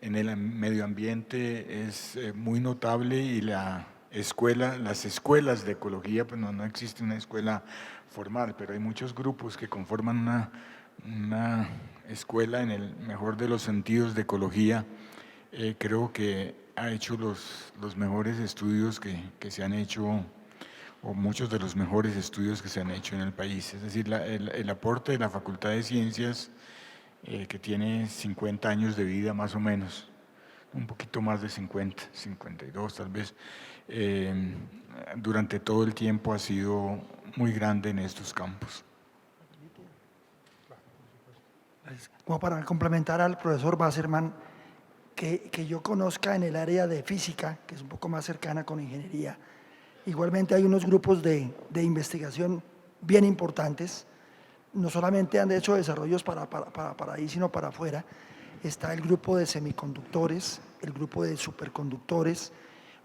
B: el medio ambiente es muy notable y las escuelas de ecología, pues no existe una escuela formal, pero hay muchos grupos que conforman una escuela en el mejor de los sentidos de ecología. Creo que ha hecho los mejores estudios que se han hecho, o muchos de los mejores estudios que se han hecho en el país. Es decir, el aporte de la Facultad de Ciencias, que tiene 50 años de vida más o menos, un poquito más de 50, 52 tal vez, durante todo el tiempo ha sido muy grande en estos campos.
C: Como para complementar al profesor Wasserman, que yo conozca en el área de física, que es un poco más cercana con ingeniería, igualmente hay unos grupos de investigación bien importantes. No solamente han hecho desarrollos para ahí, sino para afuera. Está el grupo de semiconductores, el grupo de superconductores,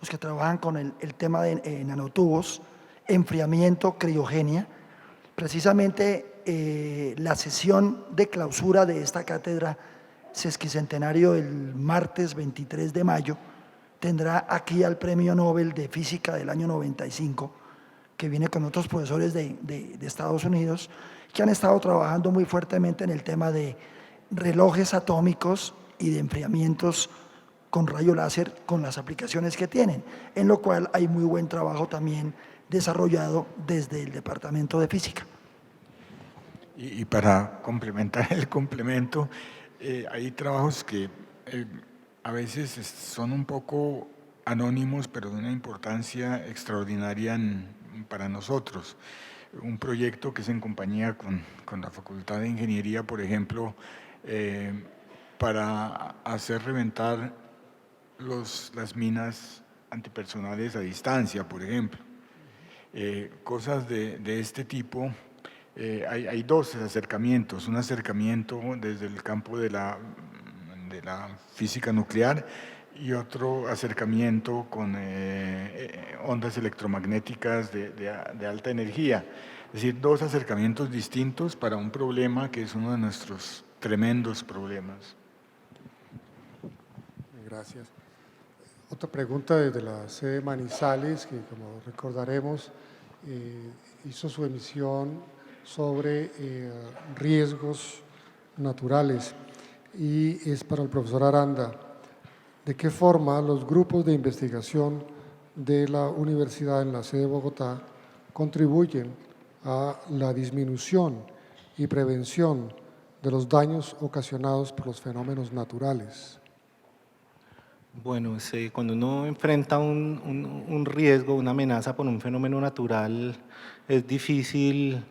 C: los que trabajan con el tema de nanotubos, enfriamiento, criogenia. Precisamente la sesión de clausura de esta cátedra sesquicentenario el martes 23 de mayo tendrá aquí al Premio Nobel de Física del año 95, que viene con otros profesores de Estados Unidos, que han estado trabajando muy fuertemente en el tema de relojes atómicos y de enfriamientos con rayo láser, con las aplicaciones que tienen, en lo cual hay muy buen trabajo también desarrollado desde el Departamento de Física.
B: Y para complementar el complemento, hay trabajos que a veces son un poco anónimos, pero de una importancia extraordinaria para nosotros. Un proyecto que es en compañía con la Facultad de Ingeniería, por ejemplo, para hacer reventar las minas antipersonales a distancia, por ejemplo. Cosas de este tipo. Hay dos acercamientos, un acercamiento desde el campo de la física nuclear y otro acercamiento con ondas electromagnéticas de alta energía. Es decir, dos acercamientos distintos para un problema que es uno de nuestros tremendos problemas.
F: Gracias. Otra pregunta desde la sede Manizales, que como recordaremos, hizo su emisión sobre riesgos naturales y es para el profesor Aranda. de qué forma los grupos de investigación de la universidad en la sede de Bogotá contribuyen a la disminución y prevención de los daños ocasionados por los fenómenos naturales.
E: Bueno, cuando uno enfrenta un riesgo, una amenaza por un fenómeno natural, es difícil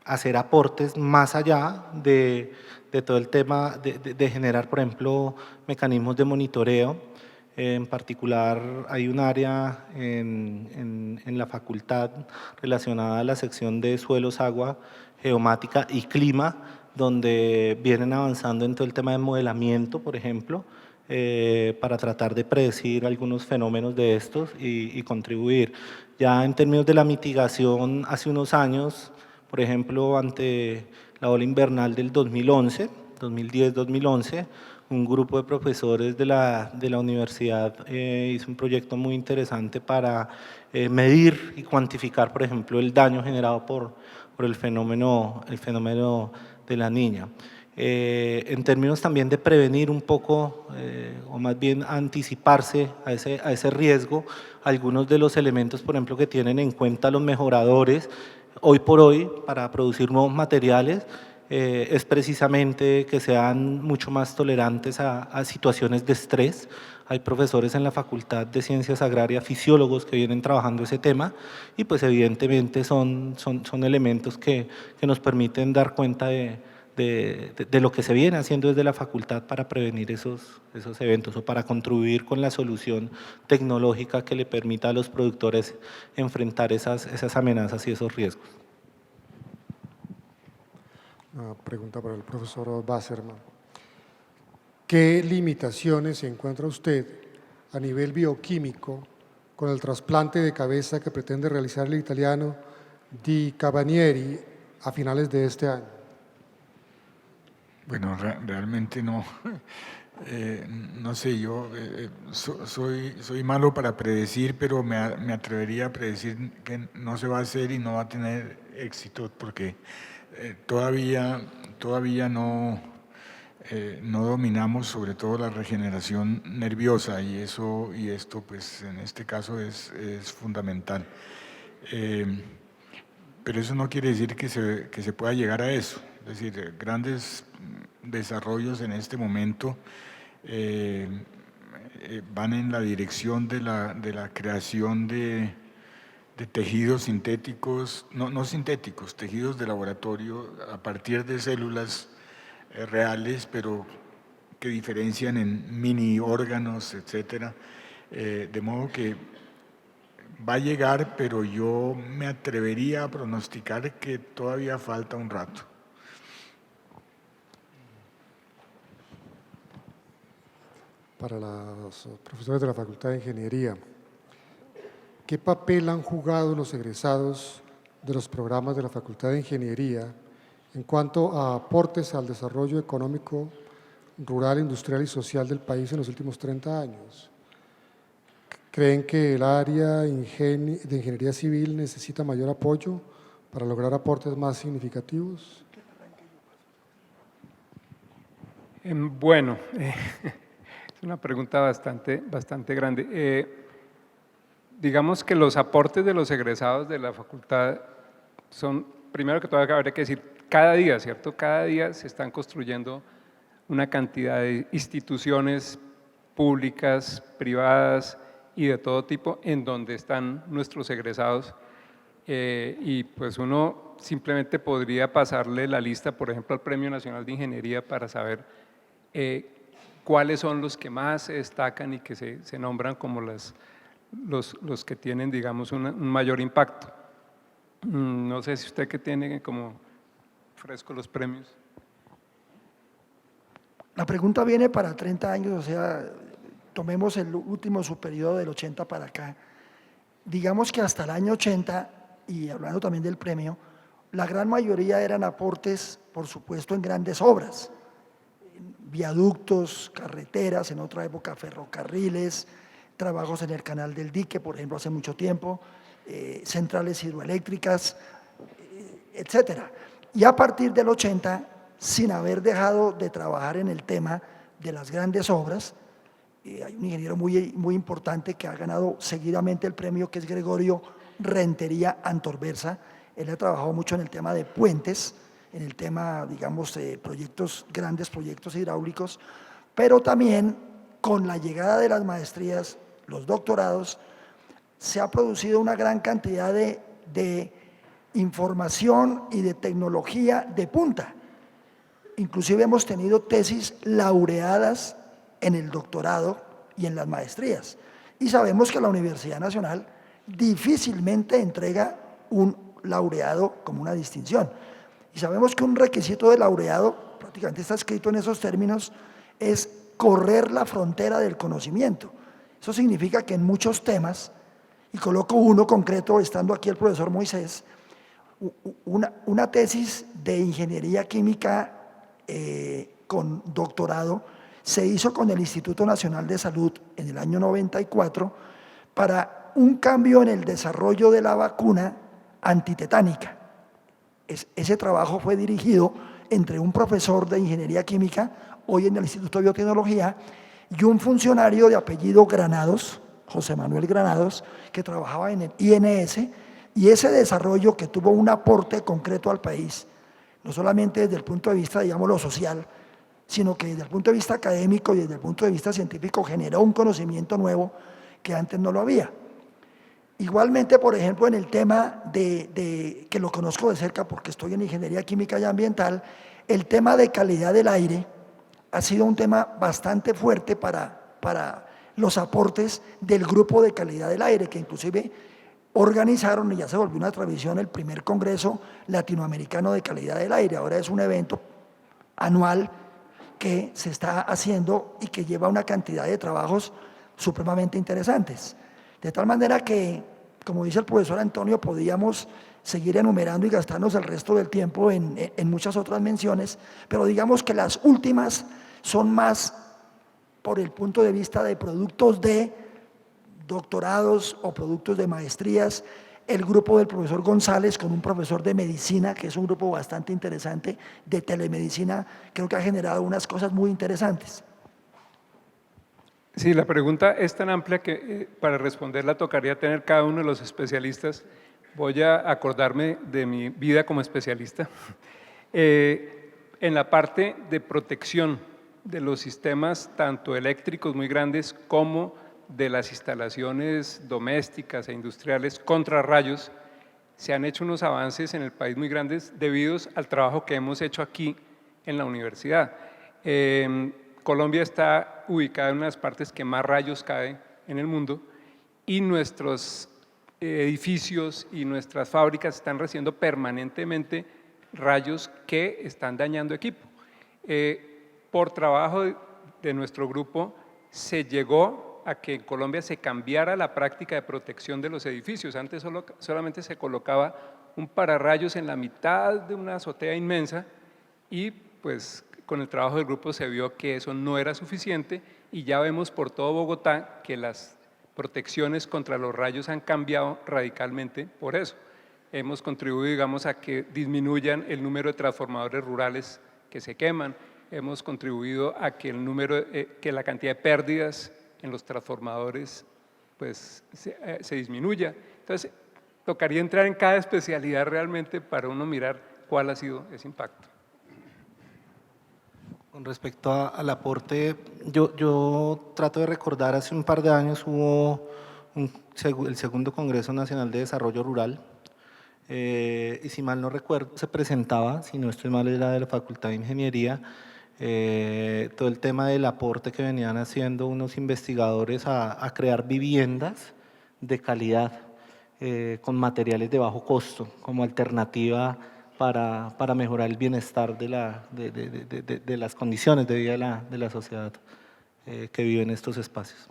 E: hacer aportes más allá de todo el tema de generar, por ejemplo, mecanismos de monitoreo. En particular, hay un área en la facultad relacionada a la sección de suelos, agua, geomática y clima, donde vienen avanzando en todo el tema de modelamiento, por ejemplo, para tratar de predecir algunos fenómenos de estos y contribuir. Ya en términos de la mitigación, hace unos años, por ejemplo, ante la ola invernal del 2011, 2010-2011, un grupo de profesores de la universidad hizo un proyecto muy interesante para medir y cuantificar, por ejemplo, el daño generado por el fenómeno de la Niña. En términos también de prevenir un poco, o más bien anticiparse a ese riesgo, algunos de los elementos, por ejemplo, que tienen en cuenta los mejoradores hoy por hoy para producir nuevos materiales, es precisamente que sean mucho más tolerantes a situaciones de estrés. Hay profesores en la Facultad de Ciencias Agrarias, fisiólogos que vienen trabajando ese tema y pues evidentemente son elementos que nos permiten dar cuenta de lo que se viene haciendo desde la facultad para prevenir esos eventos o para contribuir con la solución tecnológica que le permita a los productores enfrentar esas amenazas y esos riesgos.
F: Una pregunta para el profesor Wasserman. ¿Qué limitaciones encuentra usted a nivel bioquímico con el trasplante de cabeza que pretende realizar el italiano Di Cavanieri a finales de este año?
B: Bueno, realmente no. No sé, yo soy malo para predecir, pero me atrevería a predecir que no se va a hacer y no va a tener éxito porque todavía no dominamos sobre todo la regeneración nerviosa y esto pues en este caso es fundamental. Pero eso no quiere decir que se pueda llegar a eso. Es decir, grandes desarrollos en este momento van en la dirección de la creación de tejidos sintéticos, no sintéticos, tejidos de laboratorio a partir de células reales, pero que diferencian en mini órganos, etcétera. De modo que va a llegar, pero yo me atrevería a pronosticar que todavía falta un rato.
F: Para los profesores de la Facultad de Ingeniería, ¿qué papel han jugado los egresados de los programas de la Facultad de Ingeniería en cuanto a aportes al desarrollo económico, rural, industrial y social del país en los últimos 30 años? ¿Creen que el área de ingeniería civil necesita mayor apoyo para lograr aportes más significativos?
D: Bueno, es una pregunta bastante grande. Digamos que los aportes de los egresados de la facultad son, primero que todo, habría que decir, cada día, ¿cierto? Cada día se están construyendo una cantidad de instituciones públicas, privadas y de todo tipo en donde están nuestros egresados y pues uno simplemente podría pasarle la lista, por ejemplo, al Premio Nacional de Ingeniería para saber cuáles son los que más se destacan y que se nombran como los que tienen, digamos, un mayor impacto. No sé si usted que tiene como fresco los premios.
C: La pregunta viene para 30 años, o sea, tomemos el último subperiodo del 80 para acá. Digamos que hasta el año 80, y hablando también del premio, la gran mayoría eran aportes, por supuesto, en grandes obras, viaductos, carreteras, en otra época ferrocarriles, trabajos en el canal del dique, por ejemplo, hace mucho tiempo, centrales hidroeléctricas, etcétera. Y a partir del 80, sin haber dejado de trabajar en el tema, de las grandes obras. Hay un ingeniero muy importante que ha ganado seguidamente el premio, que es Gregorio Rentería Antorversa. Él ha trabajado mucho en el tema de puentes, en el tema, digamos, de proyectos, grandes proyectos hidráulicos, pero también con la llegada de las maestrías, los doctorados, se ha producido una gran cantidad de información y de tecnología de punta. Inclusive hemos tenido tesis laureadas en el doctorado y en las maestrías. Y sabemos que la Universidad Nacional difícilmente entrega un laureado como una distinción. Y sabemos que un requisito de laureado, prácticamente está escrito en esos términos, es correr la frontera del conocimiento. Eso significa que en muchos temas, y coloco uno concreto, estando aquí el profesor Moisés, una tesis de ingeniería química con doctorado se hizo con el Instituto Nacional de Salud en el año 94 para un cambio en el desarrollo de la vacuna antitetánica. Ese trabajo fue dirigido entre un profesor de ingeniería química, hoy en el Instituto de Biotecnología, y un funcionario de apellido Granados, José Manuel Granados, que trabajaba en el INS, y ese desarrollo que tuvo un aporte concreto al país, no solamente desde el punto de vista, digamos, lo social, sino que desde el punto de vista académico y desde el punto de vista científico generó un conocimiento nuevo que antes no lo había. Igualmente, por ejemplo, en el tema que lo conozco de cerca porque estoy en ingeniería química y ambiental, el tema de calidad del aire ha sido un tema bastante fuerte para los aportes del grupo de calidad del aire, que inclusive organizaron, y ya se volvió una tradición, el primer Congreso Latinoamericano de Calidad del Aire. Ahora es un evento anual que se está haciendo y que lleva una cantidad de trabajos supremamente interesantes. De tal manera que, como dice el profesor Antonio, podíamos seguir enumerando y gastarnos el resto del tiempo en muchas otras menciones, pero digamos que las últimas son más por el punto de vista de productos de doctorados o productos de maestrías. El grupo del profesor González con un profesor de medicina, que es un grupo bastante interesante, de telemedicina, creo que ha generado unas cosas muy interesantes.
D: Sí, la pregunta es tan amplia que para responderla tocaría tener cada uno de los especialistas. Voy a acordarme de mi vida como especialista. En la parte de protección de los sistemas, tanto eléctricos muy grandes como de las instalaciones domésticas e industriales contra rayos, se han hecho unos avances en el país muy grandes debidos al trabajo que hemos hecho aquí en la universidad. Colombia está ubicada en una de las partes que más rayos caen en el mundo y nuestros edificios y nuestras fábricas están recibiendo permanentemente rayos que están dañando equipo. Por trabajo de nuestro grupo se llegó a que en Colombia se cambiara la práctica de protección de los edificios. Antes solamente se colocaba un pararrayos en la mitad de una azotea inmensa y pues con el trabajo del grupo se vio que eso no era suficiente y ya vemos por todo Bogotá que las protecciones contra los rayos han cambiado radicalmente por eso. Hemos contribuido, digamos, a que disminuyan el número de transformadores rurales que se queman, hemos contribuido a que que la cantidad de pérdidas en los transformadores pues, se disminuya. Entonces, tocaría entrar en cada especialidad realmente para uno mirar cuál ha sido ese impacto.
E: Con respecto al aporte, yo trato de recordar, hace un par de años hubo el segundo Congreso Nacional de Desarrollo Rural, y si mal no recuerdo, se presentaba, si no estoy mal, era de la Facultad de Ingeniería, todo el tema del aporte que venían haciendo unos investigadores a crear viviendas de calidad, con materiales de bajo costo, como alternativa para mejorar el bienestar de las condiciones de vida de la sociedad que vive en estos espacios.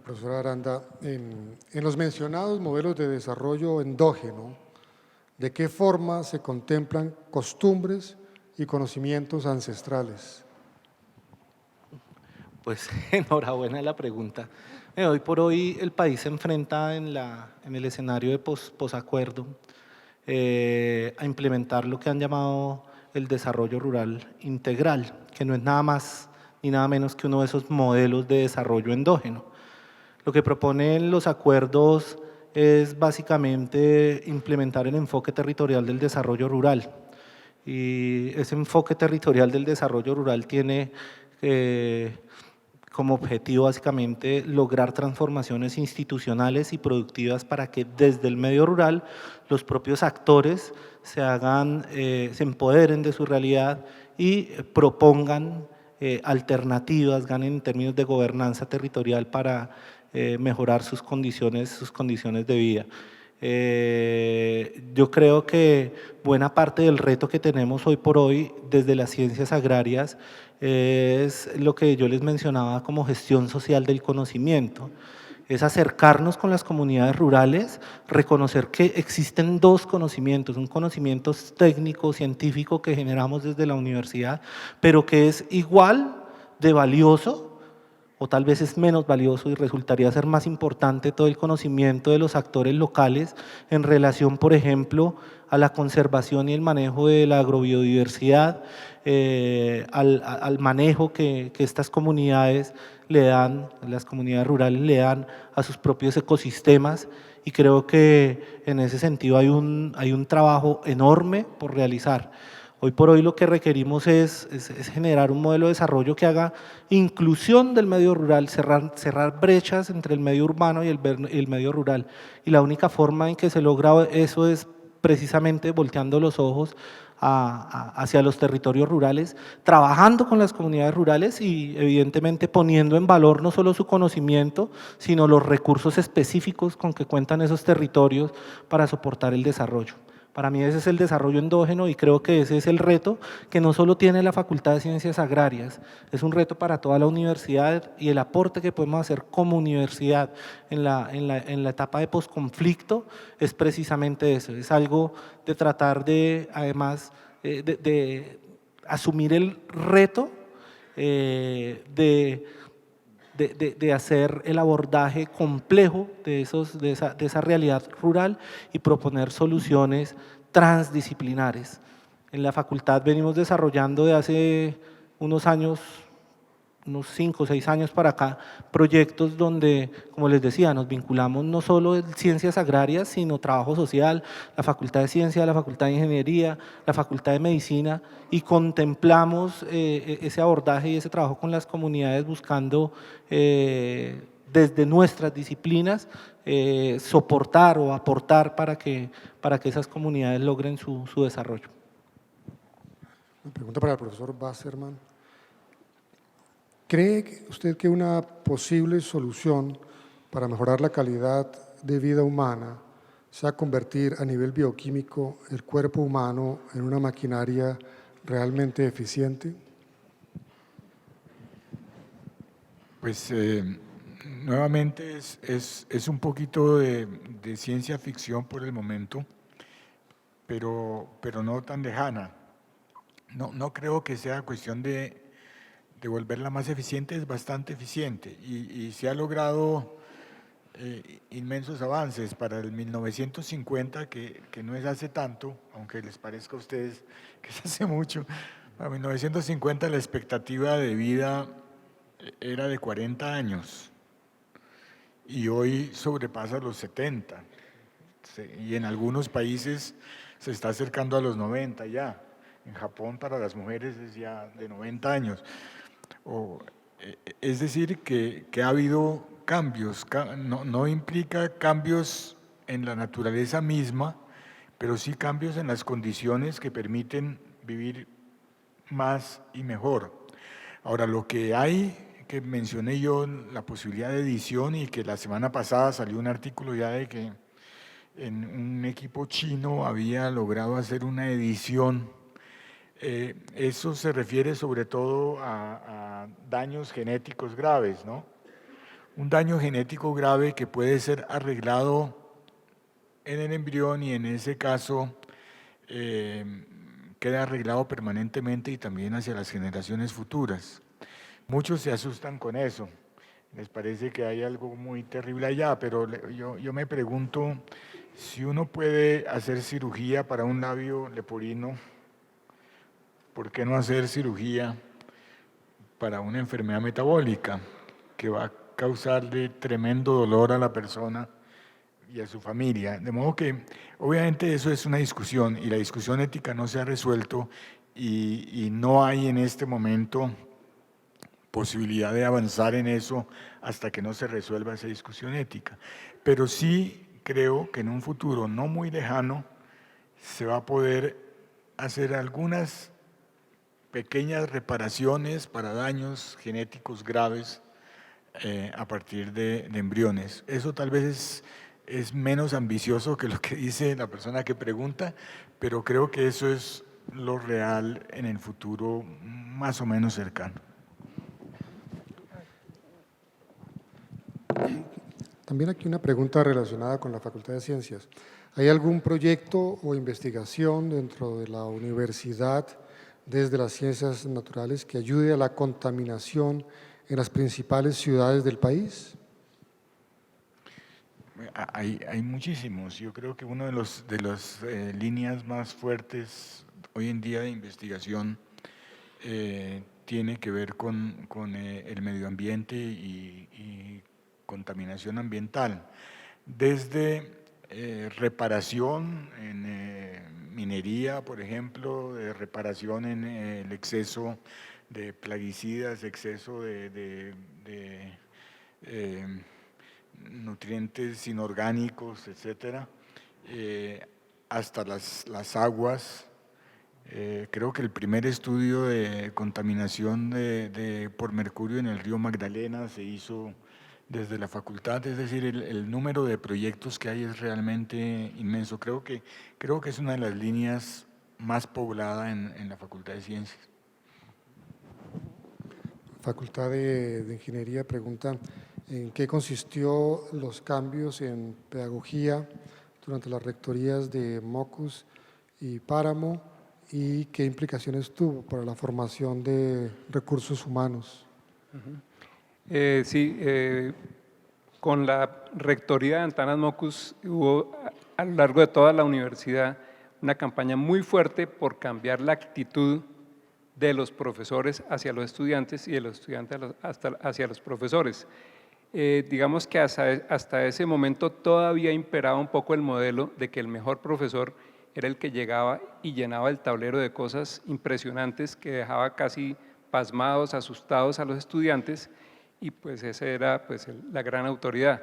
F: Profesora Aranda, en los mencionados modelos de desarrollo endógeno, ¿de qué forma se contemplan costumbres y conocimientos ancestrales?
E: Pues enhorabuena la pregunta. Hoy por hoy el país se enfrenta en el escenario de posacuerdo a implementar lo que han llamado el desarrollo rural integral, que no es nada más ni nada menos que uno de esos modelos de desarrollo endógeno. Lo que proponen los acuerdos es básicamente implementar el enfoque territorial del desarrollo rural. Y ese enfoque territorial del desarrollo rural tiene como objetivo básicamente lograr transformaciones institucionales y productivas para que desde el medio rural los propios actores se empoderen de su realidad y propongan alternativas, ganen en términos de gobernanza territorial para mejorar sus condiciones de vida. Yo creo que buena parte del reto que tenemos hoy por hoy desde las ciencias agrarias es lo que yo les mencionaba como gestión social del conocimiento. Es acercarnos con las comunidades rurales, reconocer que existen dos conocimientos, un conocimiento técnico, científico que generamos desde la universidad, pero que es igual de valioso o tal vez es menos valioso y resultaría ser más importante todo el conocimiento de los actores locales en relación, por ejemplo, a la conservación y el manejo de la agrobiodiversidad, al manejo que estas comunidades le dan, las comunidades rurales le dan a sus propios ecosistemas, y creo que en ese sentido hay un trabajo enorme por realizar. Hoy por hoy lo que requerimos es generar un modelo de desarrollo que haga inclusión del medio rural, cerrar brechas entre el medio urbano y el medio rural. Y la única forma en que se logra eso es precisamente volteando los ojos hacia los territorios rurales, trabajando con las comunidades rurales y evidentemente poniendo en valor no solo su conocimiento, sino los recursos específicos con que cuentan esos territorios para soportar el desarrollo. Para mí ese es el desarrollo endógeno y creo que ese es el reto que no solo tiene la Facultad de Ciencias Agrarias, es un reto para toda la universidad y el aporte que podemos hacer como universidad en la etapa de posconflicto es precisamente eso, es algo de tratar de, además, de asumir el reto de hacer el abordaje complejo de esa realidad rural y proponer soluciones transdisciplinares. En la facultad venimos desarrollando de hace unos años, unos 5 o 6 años para acá, proyectos donde, como les decía, nos vinculamos no solo en ciencias agrarias, sino trabajo social, la Facultad de Ciencia, la Facultad de Ingeniería, la Facultad de Medicina, y contemplamos ese abordaje y ese trabajo con las comunidades buscando desde nuestras disciplinas soportar o aportar para que esas comunidades logren su desarrollo.
F: Una pregunta para el profesor Wasserman. ¿Cree usted que una posible solución para mejorar la calidad de vida humana sea convertir a nivel bioquímico el cuerpo humano en una maquinaria realmente eficiente?
B: Pues nuevamente es un poquito de ciencia ficción por el momento, pero no tan lejana. No creo que sea cuestión de volverla más eficiente, es bastante eficiente y se ha logrado inmensos avances para el 1950, que no es hace tanto, aunque les parezca a ustedes que es hace mucho. Para 1950 la expectativa de vida era de 40 años y hoy sobrepasa los 70 y en algunos países se está acercando a los 90 ya. En Japón para las mujeres es ya de 90 años. Es decir, que ha habido cambios, no implica cambios en la naturaleza misma, pero sí cambios en las condiciones que permiten vivir más y mejor. Ahora, lo que hay, que mencioné yo, la posibilidad de edición, y que la semana pasada salió un artículo ya de que en un equipo chino había logrado hacer una edición. Eso se refiere sobre todo a daños genéticos graves, ¿no? Un daño genético grave que puede ser arreglado en el embrión y en ese caso queda arreglado permanentemente y también hacia las generaciones futuras. Muchos se asustan con eso, les parece que hay algo muy terrible allá, pero yo me pregunto si uno puede hacer cirugía para un labio leporino ¿por qué no hacer cirugía para una enfermedad metabólica que va a causarle tremendo dolor a la persona y a su familia? De modo que obviamente eso es una discusión y la discusión ética no se ha resuelto y no hay en este momento posibilidad de avanzar en eso hasta que no se resuelva esa discusión ética. Pero sí creo que en un futuro no muy lejano se va a poder hacer algunas pequeñas reparaciones para daños genéticos graves a partir de embriones. Eso tal vez es menos ambicioso que lo que dice la persona que pregunta, pero creo que eso es lo real en el futuro más o menos cercano.
F: También aquí una pregunta relacionada con la Facultad de Ciencias. ¿Hay algún proyecto o investigación dentro de la universidad desde las ciencias naturales que ayude a la contaminación en las principales ciudades del país?
B: Hay muchísimos. Yo creo que una de las líneas más fuertes hoy en día de investigación tiene que ver con el medio ambiente y contaminación ambiental. Desde reparación en minería, por ejemplo, de reparación en el exceso de plaguicidas, exceso de nutrientes inorgánicos, etcétera, hasta las aguas. Creo que el primer estudio de contaminación por mercurio en el río Magdalena se hizo desde la facultad, es decir, el número de proyectos que hay es realmente inmenso. Creo que es una de las líneas más poblada en la Facultad de Ciencias.
F: Facultad de Ingeniería pregunta, ¿en qué consistió los cambios en pedagogía durante las rectorías de Mockus y Páramo y qué implicaciones tuvo para la formación de recursos humanos?
D: Con la rectoría de Antanas Mockus hubo a lo largo de toda la universidad una campaña muy fuerte por cambiar la actitud de los profesores hacia los estudiantes y de los estudiantes hacia los profesores. Digamos que hasta ese momento todavía imperaba un poco el modelo de que el mejor profesor era el que llegaba y llenaba el tablero de cosas impresionantes que dejaba casi pasmados, asustados a los estudiantes, y pues esa era pues la gran autoridad.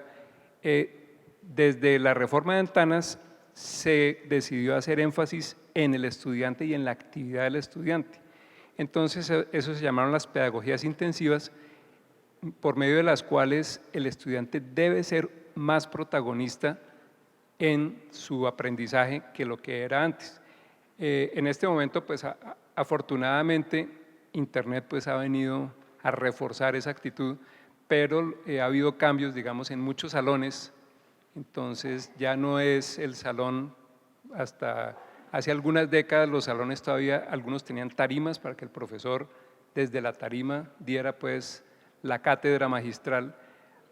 D: Desde la reforma de Antanas se decidió hacer énfasis en el estudiante y en la actividad del estudiante. Entonces eso se llamaron las pedagogías intensivas, por medio de las cuales el estudiante debe ser más protagonista en su aprendizaje que lo que era antes. En este momento, pues afortunadamente, Internet pues ha venido a reforzar esa actitud, pero ha habido cambios, digamos, en muchos salones. Entonces ya no es el salón, hasta hace algunas décadas los salones todavía, algunos tenían tarimas para que el profesor desde la tarima diera pues la cátedra magistral.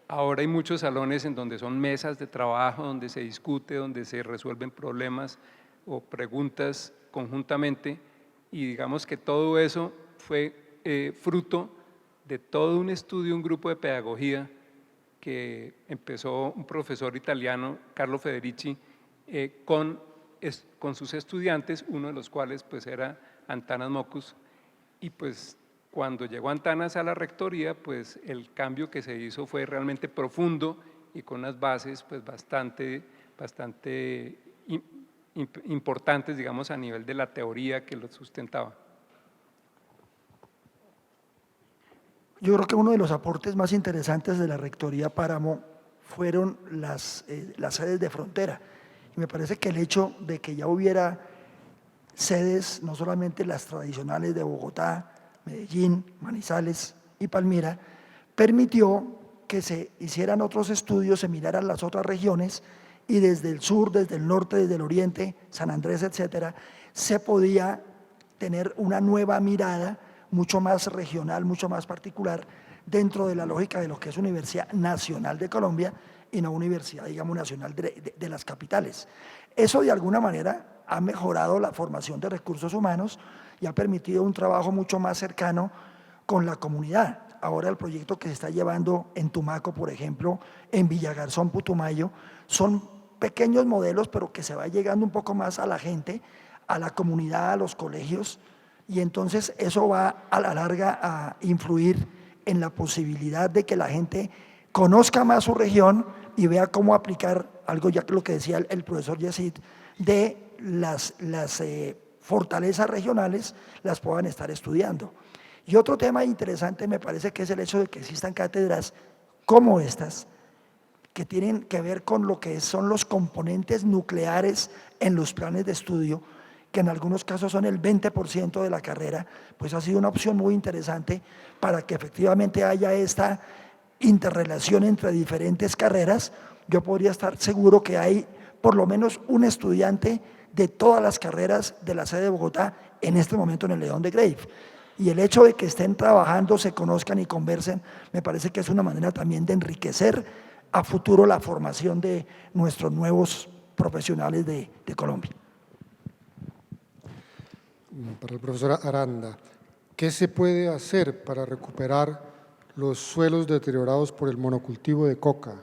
D: Ahora hay muchos salones en donde son mesas de trabajo, donde se discute, donde se resuelven problemas o preguntas conjuntamente, y digamos que todo eso fue fruto de todo un estudio, un grupo de pedagogía que empezó un profesor italiano, Carlo Federici, con sus estudiantes, uno de los cuales pues era Antanas Mockus, y pues cuando llegó Antanas a la rectoría, pues el cambio que se hizo fue realmente profundo y con unas bases pues bastante importantes, digamos, a nivel de la teoría que lo sustentaba.
C: Yo creo que uno de los aportes más interesantes de la Rectoría Páramo fueron las sedes de frontera. Y me parece que el hecho de que ya hubiera sedes, no solamente las tradicionales de Bogotá, Medellín, Manizales y Palmira, permitió que se hicieran otros estudios, se miraran las otras regiones y desde el sur, desde el norte, desde el oriente, San Andrés, etcétera, se podía tener una nueva mirada mucho más regional, mucho más particular, dentro de la lógica de lo que es Universidad Nacional de Colombia y no Universidad, digamos, Nacional de las capitales. Eso de alguna manera ha mejorado la formación de recursos humanos y ha permitido un trabajo mucho más cercano con la comunidad. Ahora el proyecto que se está llevando en Tumaco, por ejemplo, en Villagarzón, Putumayo, son pequeños modelos, pero que se va llegando un poco más a la gente, a la comunidad, a los colegios, y entonces eso va a la larga a influir en la posibilidad de que la gente conozca más su región y vea cómo aplicar algo, ya que lo que decía el profesor Yesid, de las fortalezas regionales las puedan estar estudiando. Y otro tema interesante me parece que es el hecho de que existan cátedras como estas, que tienen que ver con lo que son los componentes nucleares en los planes de estudio, que en algunos casos son el 20% de la carrera, pues ha sido una opción muy interesante para que efectivamente haya esta interrelación entre diferentes carreras. Yo podría estar seguro que hay por lo menos un estudiante de todas las carreras de la sede de Bogotá en este momento en el León de Grave. Y el hecho de que estén trabajando, se conozcan y conversen, me parece que es una manera también de enriquecer a futuro la formación de nuestros nuevos profesionales de Colombia.
F: Para el profesor Aranda, ¿qué se puede hacer para recuperar los suelos deteriorados por el monocultivo de coca?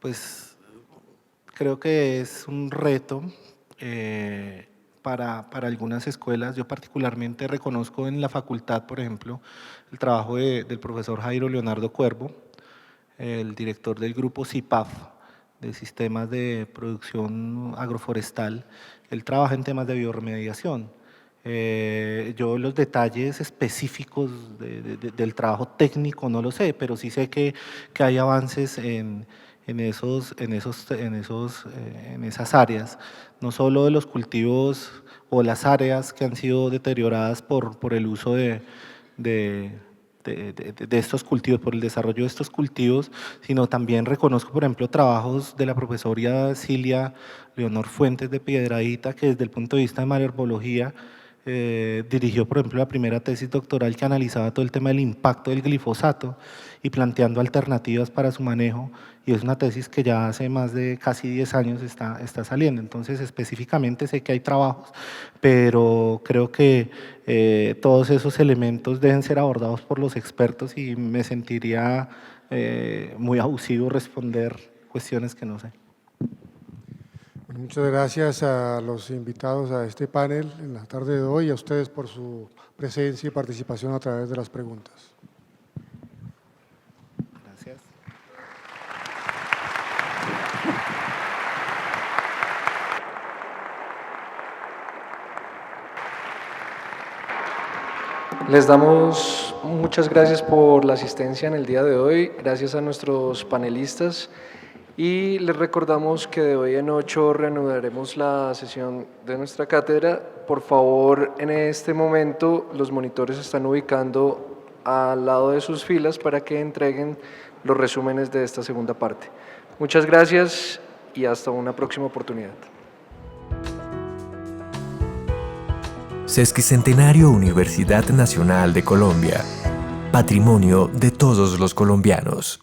E: Pues creo que es un reto para algunas escuelas. Yo particularmente reconozco en la facultad, por ejemplo, el trabajo del profesor Jairo Leonardo Cuervo, el director del grupo CIPAF, de Sistemas de Producción Agroforestal. Él trabaja en temas de bioremediación. Yo los detalles específicos del trabajo técnico no lo sé, pero sí sé que hay avances en esas áreas, no solo de los cultivos o las áreas que han sido deterioradas por el uso de estos cultivos, por el desarrollo de estos cultivos, sino también reconozco, por ejemplo, trabajos de la profesora Cilia Leonor Fuentes de Piedradita, que desde el punto de vista de malherbología dirigió, por ejemplo, la primera tesis doctoral que analizaba todo el tema del impacto del glifosato y planteando alternativas para su manejo, y es una tesis que ya hace más de casi 10 años está saliendo. Entonces, específicamente sé que hay trabajos, pero creo que todos esos elementos deben ser abordados por los expertos y me sentiría muy abusivo responder cuestiones que no sé.
F: Muchas gracias a los invitados a este panel en la tarde de hoy y a ustedes por su presencia y participación a través de las preguntas.
E: Gracias.
A: Les damos muchas gracias por la asistencia en el día de hoy, gracias a nuestros panelistas. Y les recordamos que de hoy en 8 reanudaremos la sesión de nuestra cátedra. Por favor, en este momento los monitores se están ubicando al lado de sus filas para que entreguen los resúmenes de esta segunda parte. Muchas gracias y hasta una próxima oportunidad.
G: Sesquicentenario Universidad Nacional de Colombia. Patrimonio de todos los colombianos.